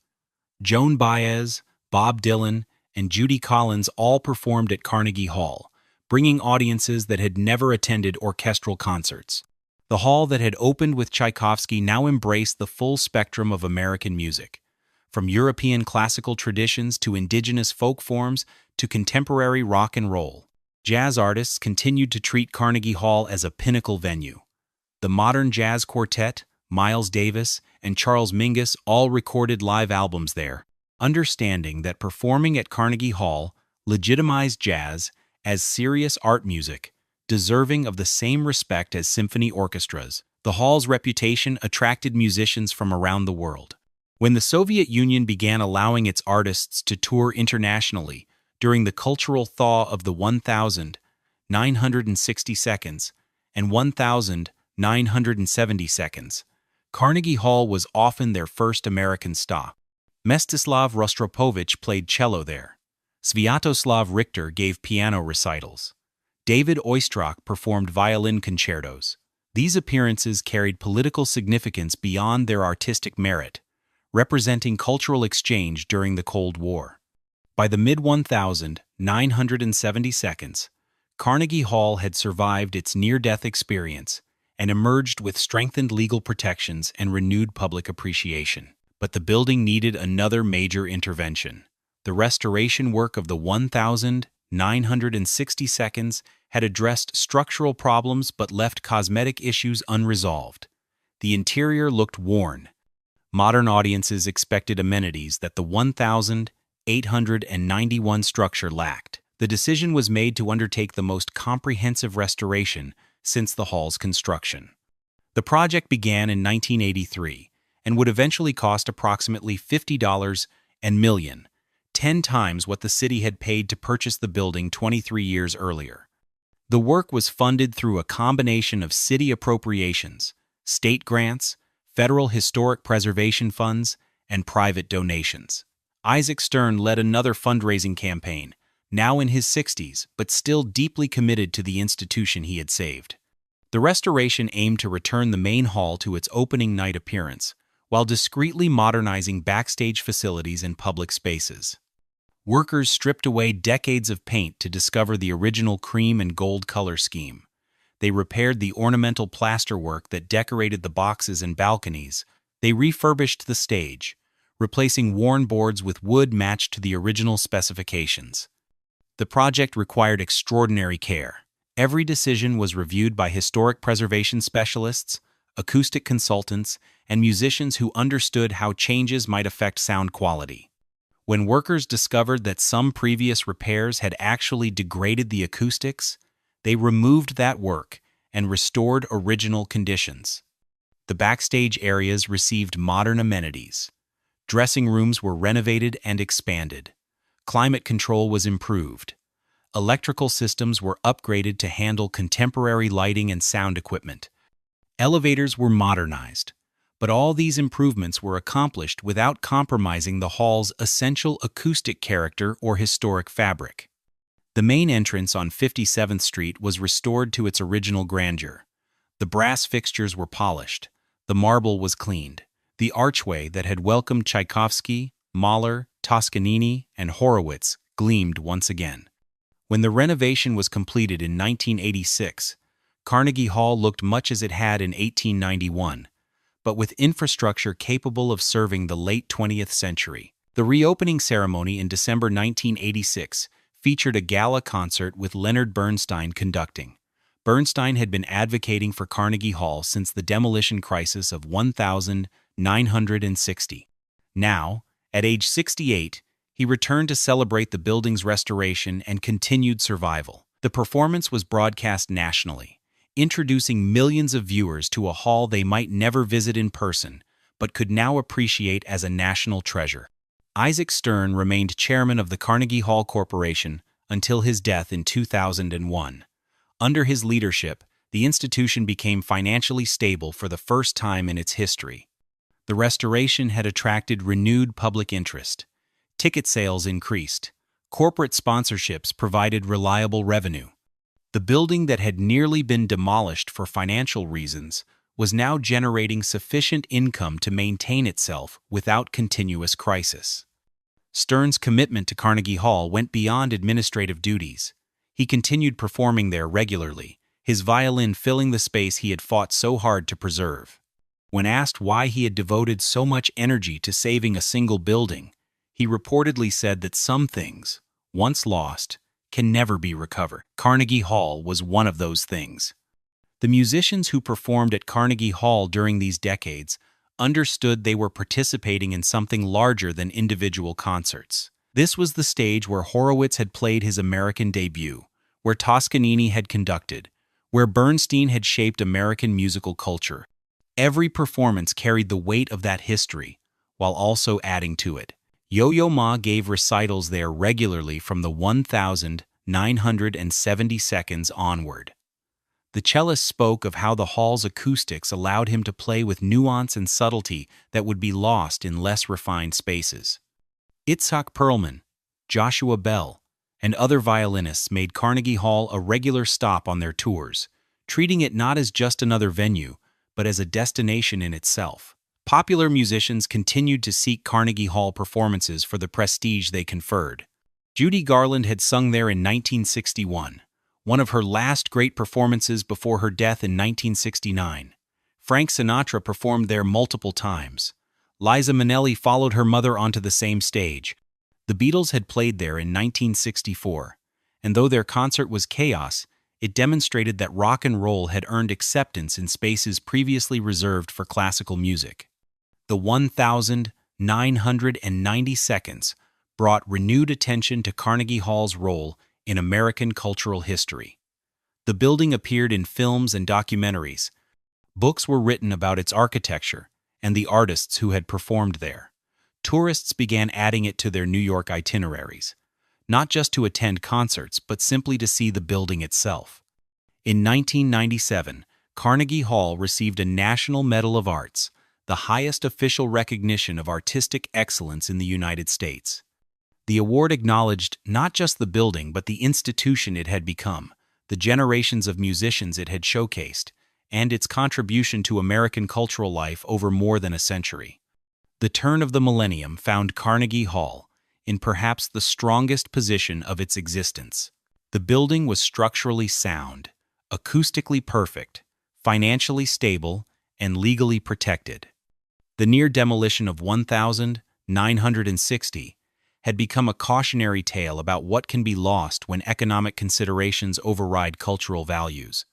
Joan Baez, Bob Dylan, and Judy Collins all performed at Carnegie Hall, bringing audiences that had never attended orchestral concerts. The hall that had opened with Tchaikovsky now embraced the full spectrum of American music, from European classical traditions to indigenous folk forms to contemporary rock and roll. Jazz artists continued to treat Carnegie Hall as a pinnacle venue. The modern jazz quartet, Miles Davis, and Charles Mingus all recorded live albums there, understanding that performing at Carnegie Hall legitimized jazz as serious art music, deserving of the same respect as symphony orchestras. The hall's reputation attracted musicians from around the world. When the Soviet Union began allowing its artists to tour internationally during the cultural thaw of the 1,960 seconds and 1,970 seconds, Carnegie Hall was often their first American stop. Mstislav Rostropovich played cello there. Sviatoslav Richter gave piano recitals. David Oistrakh performed violin concertos. These appearances carried political significance beyond their artistic merit, representing cultural exchange during the Cold War. By the mid-1970 seconds, Carnegie Hall had survived its near-death experience and emerged with strengthened legal protections and renewed public appreciation. But the building needed another major intervention. The restoration work of the 1,960 seconds had addressed structural problems but left cosmetic issues unresolved. The interior looked worn. Modern audiences expected amenities that the 1,891 structure lacked. The decision was made to undertake the most comprehensive restoration since the hall's construction. The project began in 1983 and would eventually cost approximately $50 million, 10 times what the city had paid to purchase the building 23 years earlier. The work was funded through a combination of city appropriations, state grants, federal historic preservation funds, and private donations. Isaac Stern led another fundraising campaign, now in his 60s, but still deeply committed to the institution he had saved. The restoration aimed to return the main hall to its opening night appearance, while discreetly modernizing backstage facilities and public spaces. Workers stripped away decades of paint to discover the original cream and gold color scheme. They repaired the ornamental plasterwork that decorated the boxes and balconies. They refurbished the stage, replacing worn boards with wood matched to the original specifications. The project required extraordinary care. Every decision was reviewed by historic preservation specialists, acoustic consultants, and musicians who understood how changes might affect sound quality. When workers discovered that some previous repairs had actually degraded the acoustics, they removed that work and restored original conditions. The backstage areas received modern amenities. Dressing rooms were renovated and expanded. Climate control was improved. Electrical systems were upgraded to handle contemporary lighting and sound equipment. Elevators were modernized. But all these improvements were accomplished without compromising the hall's essential acoustic character or historic fabric. The main entrance on 57th Street was restored to its original grandeur. The brass fixtures were polished. The marble was cleaned. The archway that had welcomed Tchaikovsky, Mahler, Toscanini, and Horowitz gleamed once again. When the renovation was completed in 1986, Carnegie Hall looked much as it had in 1891. But with infrastructure capable of serving the late 20th century. The reopening ceremony in December 1986 featured a gala concert with Leonard Bernstein conducting. Bernstein had been advocating for Carnegie Hall since the demolition crisis of 1960. Now, at age 68, he returned to celebrate the building's restoration and continued survival. The performance was broadcast nationally, introducing millions of viewers to a hall they might never visit in person, but could now appreciate as a national treasure. Isaac Stern remained chairman of the Carnegie Hall Corporation until his death in 2001. Under his leadership, the institution became financially stable for the first time in its history. The restoration had attracted renewed public interest. Ticket sales increased. Corporate sponsorships provided reliable revenue. The building that had nearly been demolished for financial reasons was now generating sufficient income to maintain itself without continuous crisis. Stern's commitment to Carnegie Hall went beyond administrative duties. He continued performing there regularly, his violin filling the space he had fought so hard to preserve. When asked why he had devoted so much energy to saving a single building, he reportedly said that some things, once lost, can never be recovered. Carnegie Hall was one of those things. The musicians who performed at Carnegie Hall during these decades understood they were participating in something larger than individual concerts. This was the stage where Horowitz had played his American debut, where Toscanini had conducted, where Bernstein had shaped American musical culture. Every performance carried the weight of that history, while also adding to it. Yo-Yo Ma gave recitals there regularly from the 1,970 seconds onward. The cellist spoke of how the hall's acoustics allowed him to play with nuance and subtlety that would be lost in less refined spaces. Itzhak Perlman, Joshua Bell, and other violinists made Carnegie Hall a regular stop on their tours, treating it not as just another venue, but as a destination in itself. Popular musicians continued to seek Carnegie Hall performances for the prestige they conferred. Judy Garland had sung there in 1961, one of her last great performances before her death in 1969. Frank Sinatra performed there multiple times. Liza Minnelli followed her mother onto the same stage. The Beatles had played there in 1964, and though their concert was chaos, it demonstrated that rock and roll had earned acceptance in spaces previously reserved for classical music. The 1,990 seconds brought renewed attention to Carnegie Hall's role in American cultural history. The building appeared in films and documentaries. Books were written about its architecture and the artists who had performed there. Tourists began adding it to their New York itineraries, not just to attend concerts, but simply to see the building itself. In 1997, Carnegie Hall received a National Medal of Arts, the highest official recognition of artistic excellence in the United States. The award acknowledged not just the building, but the institution it had become, the generations of musicians it had showcased, and its contribution to American cultural life over more than a century. The turn of the millennium found Carnegie Hall in perhaps the strongest position of its existence. The building was structurally sound, acoustically perfect, financially stable, and legally protected. The near demolition of 1,960 had become a cautionary tale about what can be lost when economic considerations override cultural values.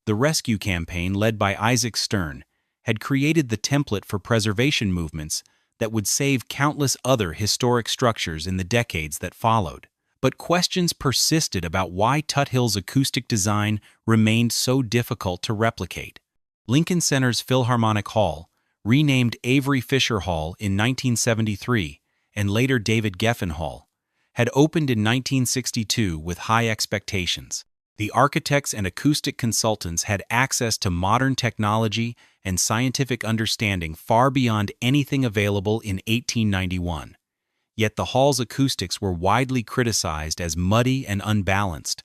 The rescue campaign led by Isaac Stern had created the template for preservation movements that would save countless other historic structures in the decades that followed. But questions persisted about why Tuthill's acoustic design remained so difficult to replicate. Lincoln Center's Philharmonic Hall, renamed Avery Fisher Hall in 1973 and later David Geffen Hall, had opened in 1962 with high expectations. The architects and acoustic consultants had access to modern technology and scientific understanding far beyond anything available in 1891. Yet the hall's acoustics were widely criticized as muddy and unbalanced.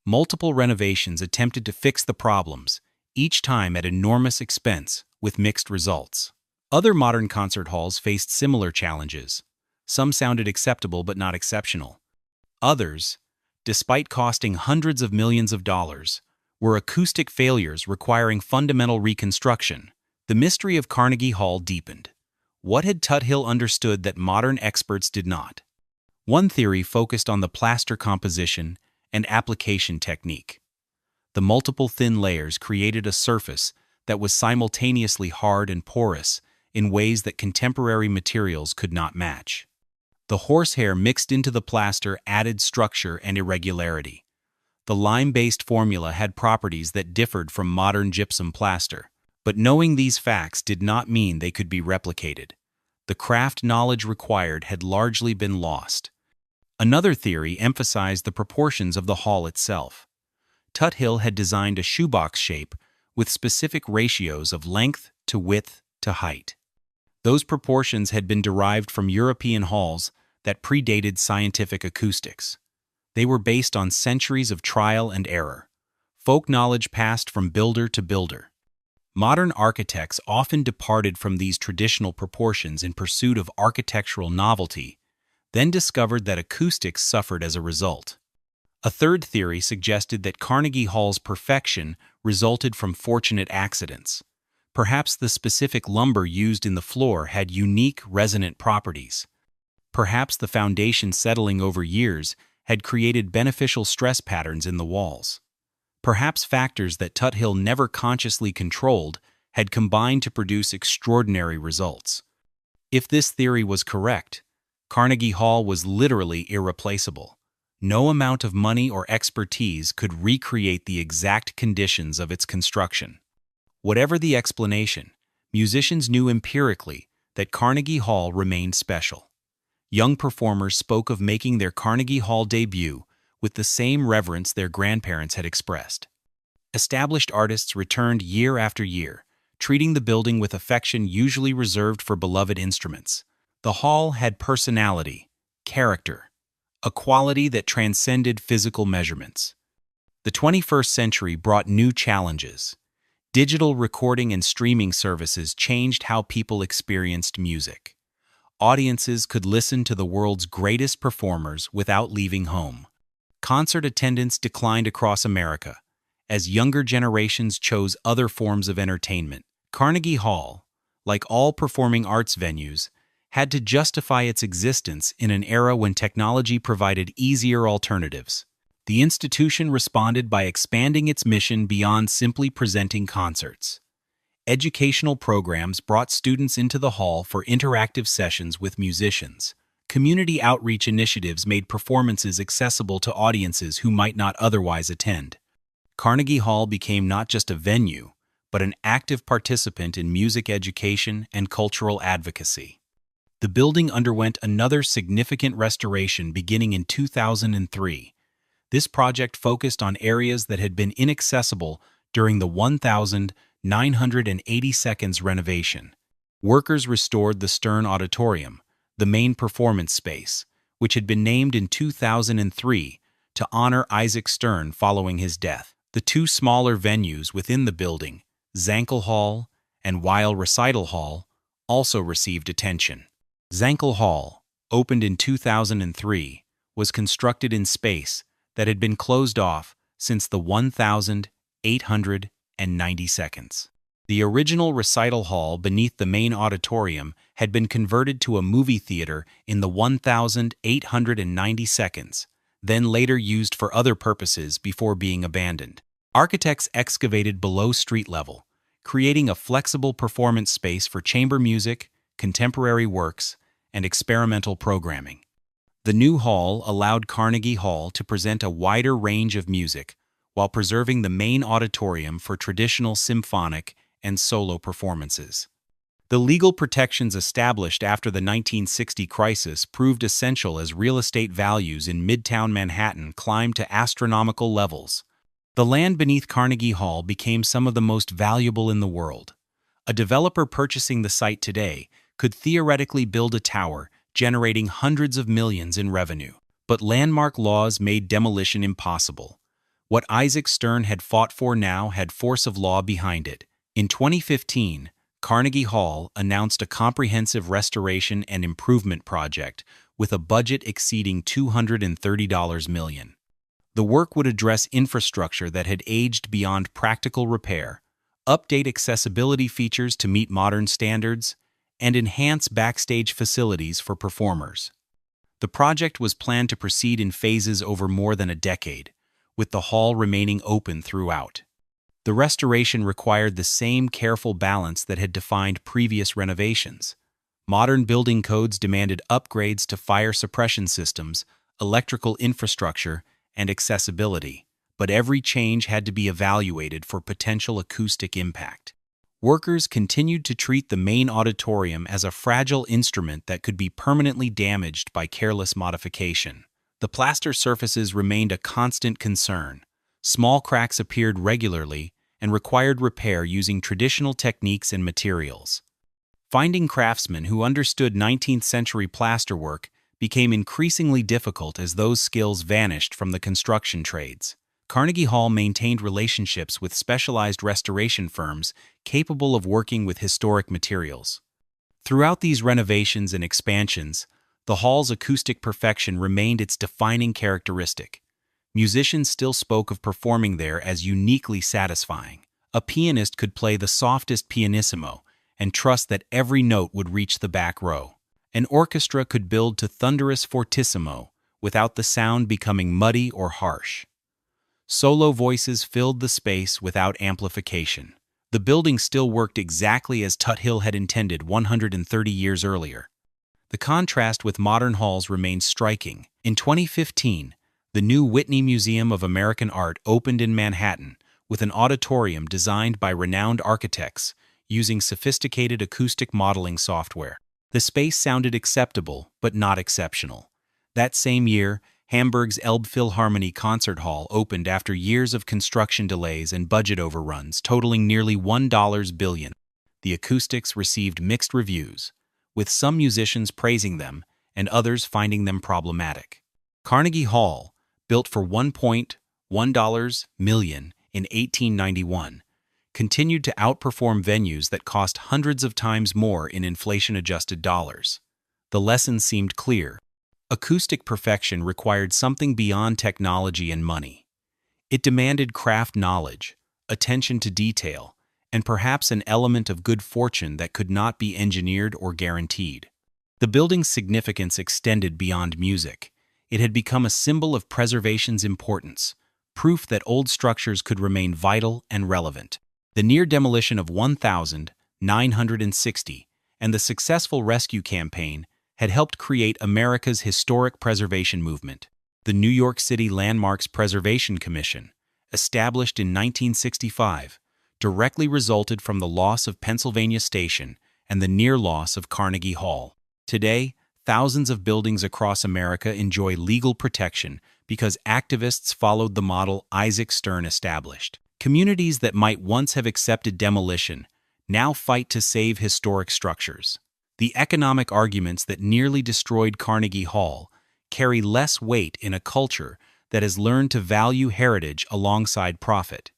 Multiple renovations attempted to fix the problems, each time at enormous expense, with mixed results. Other modern concert halls faced similar challenges. Some sounded acceptable but not exceptional. Others, despite costing hundreds of millions of dollars, were acoustic failures requiring fundamental reconstruction. The mystery of Carnegie Hall deepened. What had Tuthill understood that modern experts did not? One theory focused on the plaster composition and application technique. The multiple thin layers created a surface that was simultaneously hard and porous in ways that contemporary materials could not match. The horsehair mixed into the plaster added structure and irregularity. The lime-based formula had properties that differed from modern gypsum plaster, but knowing these facts did not mean they could be replicated. The craft knowledge required had largely been lost. Another theory emphasized the proportions of the hall itself. Tuthill had designed a shoebox shape with specific ratios of length to width to height. Those proportions had been derived from European halls that predated scientific acoustics. They were based on centuries of trial and error, folk knowledge passed from builder to builder. Modern architects often departed from these traditional proportions in pursuit of architectural novelty, then discovered that acoustics suffered as a result. A third theory suggested that Carnegie Hall's perfection resulted from fortunate accidents. Perhaps the specific lumber used in the floor had unique resonant properties. Perhaps the foundation settling over years had created beneficial stress patterns in the walls. Perhaps factors that Tuthill never consciously controlled had combined to produce extraordinary results. If this theory was correct, Carnegie Hall was literally irreplaceable. No amount of money or expertise could recreate the exact conditions of its construction. Whatever the explanation, musicians knew empirically that Carnegie Hall remained special. Young performers spoke of making their Carnegie Hall debut with the same reverence their grandparents had expressed. Established artists returned year after year, treating the building with affection usually reserved for beloved instruments. The hall had personality, character, a quality that transcended physical measurements. The 21st century brought new challenges. Digital recording and streaming services changed how people experienced music. Audiences could listen to the world's greatest performers without leaving home. Concert attendance declined across America as younger generations chose other forms of entertainment. Carnegie Hall, like all performing arts venues, had to justify its existence in an era when technology provided easier alternatives. The institution responded by expanding its mission beyond simply presenting concerts. Educational programs brought students into the hall for interactive sessions with musicians. Community outreach initiatives made performances accessible to audiences who might not otherwise attend. Carnegie Hall became not just a venue, but an active participant in music education and cultural advocacy. The building underwent another significant restoration beginning in 2003. This project focused on areas that had been inaccessible during the 1,982nd renovation. Workers restored the Stern Auditorium, the main performance space, which had been named in 2003 to honor Isaac Stern following his death. The two smaller venues within the building, Zankel Hall and Weil Recital Hall, also received attention. Zankel Hall, opened in 2003, was constructed in space that had been closed off since the 1,892nd. The original recital hall beneath the main auditorium had been converted to a movie theater in the 1,892nd, then later used for other purposes before being abandoned. Architects excavated below street level, creating a flexible performance space for chamber music, contemporary works, and experimental programming. The new hall allowed Carnegie Hall to present a wider range of music while preserving the main auditorium for traditional symphonic and solo performances. The legal protections established after the 1960 crisis proved essential as real estate values in Midtown Manhattan climbed to astronomical levels. The land beneath Carnegie Hall became some of the most valuable in the world. A developer purchasing the site today could theoretically build a tower, generating hundreds of millions in revenue. But landmark laws made demolition impossible. What Isaac Stern had fought for now had force of law behind it. In 2015, Carnegie Hall announced a comprehensive restoration and improvement project with a budget exceeding $230 million. The work would address infrastructure that had aged beyond practical repair, update accessibility features to meet modern standards, and enhance backstage facilities for performers. The project was planned to proceed in phases over more than a decade, with the hall remaining open throughout. The restoration required the same careful balance that had defined previous renovations. Modern building codes demanded upgrades to fire suppression systems, electrical infrastructure, and accessibility, but every change had to be evaluated for potential acoustic impact. Workers continued to treat the main auditorium as a fragile instrument that could be permanently damaged by careless modification. The plaster surfaces remained a constant concern. Small cracks appeared regularly and required repair using traditional techniques and materials. Finding craftsmen who understood 19th-century plasterwork became increasingly difficult as those skills vanished from the construction trades. Carnegie Hall maintained relationships with specialized restoration firms capable of working with historic materials. Throughout these renovations and expansions, the hall's acoustic perfection remained its defining characteristic. Musicians still spoke of performing there as uniquely satisfying. A pianist could play the softest pianissimo and trust that every note would reach the back row. An orchestra could build to thunderous fortissimo without the sound becoming muddy or harsh. Solo voices filled the space without amplification. The building still worked exactly as Tut had intended 130 years earlier. The contrast with modern halls remains striking. In 2015, the new Whitney Museum of American Art opened in Manhattan with an auditorium designed by renowned architects using sophisticated acoustic modeling software. The space sounded acceptable, but not exceptional. That same year, Hamburg's Elbphilharmonie Concert Hall opened after years of construction delays and budget overruns totaling nearly $1 billion. The acoustics received mixed reviews, with some musicians praising them and others finding them problematic. Carnegie Hall, built for $1.1 million in 1891, continued to outperform venues that cost hundreds of times more in inflation-adjusted dollars. The lesson seemed clear. Acoustic perfection required something beyond technology and money. It demanded craft knowledge, attention to detail, and perhaps an element of good fortune that could not be engineered or guaranteed. The building's significance extended beyond music. It had become a symbol of preservation's importance, proof that old structures could remain vital and relevant. The near demolition of 1,960 and the successful rescue campaign had helped create America's historic preservation movement. The New York City Landmarks Preservation Commission, established in 1965, directly resulted from the loss of Pennsylvania Station and the near loss of Carnegie Hall. Today, thousands of buildings across America enjoy legal protection because activists followed the model Isaac Stern established. Communities that might once have accepted demolition now fight to save historic structures. The economic arguments that nearly destroyed Carnegie Hall carry less weight in a culture that has learned to value heritage alongside profit.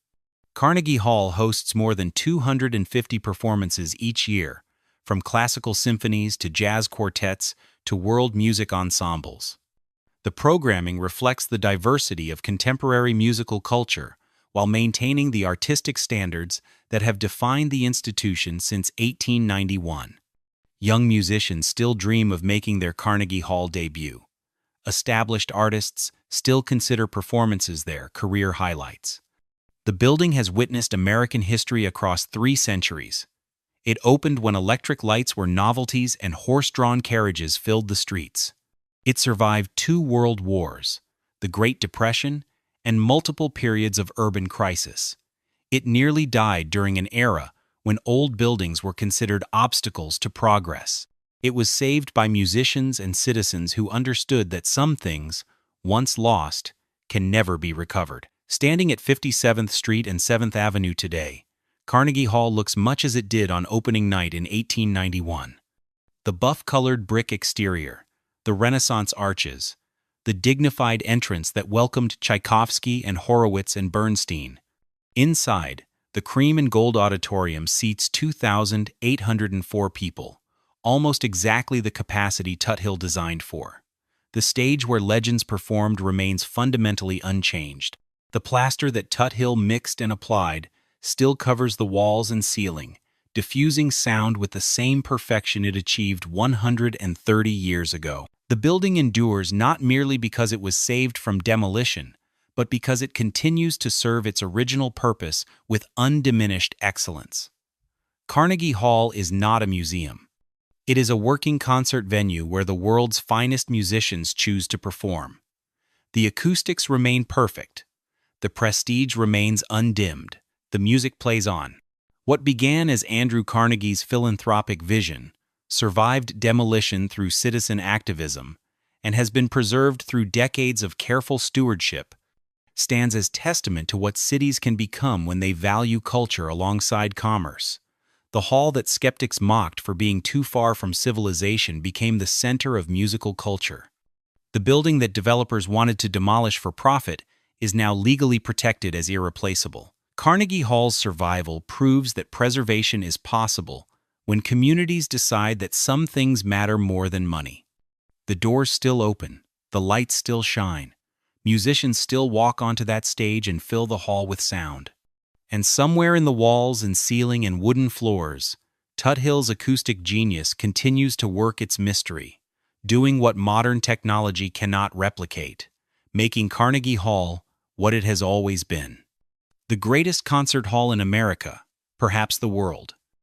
Carnegie Hall hosts more than 250 performances each year, from classical symphonies to jazz quartets to world music ensembles. The programming reflects the diversity of contemporary musical culture while maintaining the artistic standards that have defined the institution since 1891. Young musicians still dream of making their Carnegie Hall debut. Established artists still consider performances there career highlights. The building has witnessed American history across 3 centuries. It opened when electric lights were novelties and horse-drawn carriages filled the streets. It survived 2 world wars, the Great Depression, and multiple periods of urban crisis. It nearly died during an era when old buildings were considered obstacles to progress. It was saved by musicians and citizens who understood that some things, once lost, can never be recovered. Standing at 57th Street and 7th Avenue today, Carnegie Hall looks much as it did on opening night in 1891. The buff-colored brick exterior, the Renaissance arches, the dignified entrance that welcomed Tchaikovsky and Horowitz and Bernstein. Inside, the cream and gold auditorium seats 2,804 people, almost exactly the capacity Tut designed for. The stage where legends performed remains fundamentally unchanged. The plaster that Tut mixed and applied still covers the walls and ceiling, diffusing sound with the same perfection it achieved 130 years ago. The building endures not merely because it was saved from demolition, but because it continues to serve its original purpose with undiminished excellence. Carnegie Hall is not a museum. It is a working concert venue where the world's finest musicians choose to perform. The acoustics remain perfect. The prestige remains undimmed. The music plays on. What began as Andrew Carnegie's philanthropic vision survived demolition through citizen activism and has been preserved through decades of careful stewardship, stands as testament to what cities can become when they value culture alongside commerce. The hall that skeptics mocked for being too far from civilization became the center of musical culture. The building that developers wanted to demolish for profit is now legally protected as irreplaceable. Carnegie Hall's survival proves that preservation is possible when communities decide that some things matter more than money. The doors still open, the lights still shine, musicians still walk onto that stage and fill the hall with sound. And somewhere in the walls and ceiling and wooden floors, Tut acoustic genius continues to work its mystery, doing what modern technology cannot replicate, making Carnegie Hall what it has always been. The greatest concert hall in America, perhaps the world.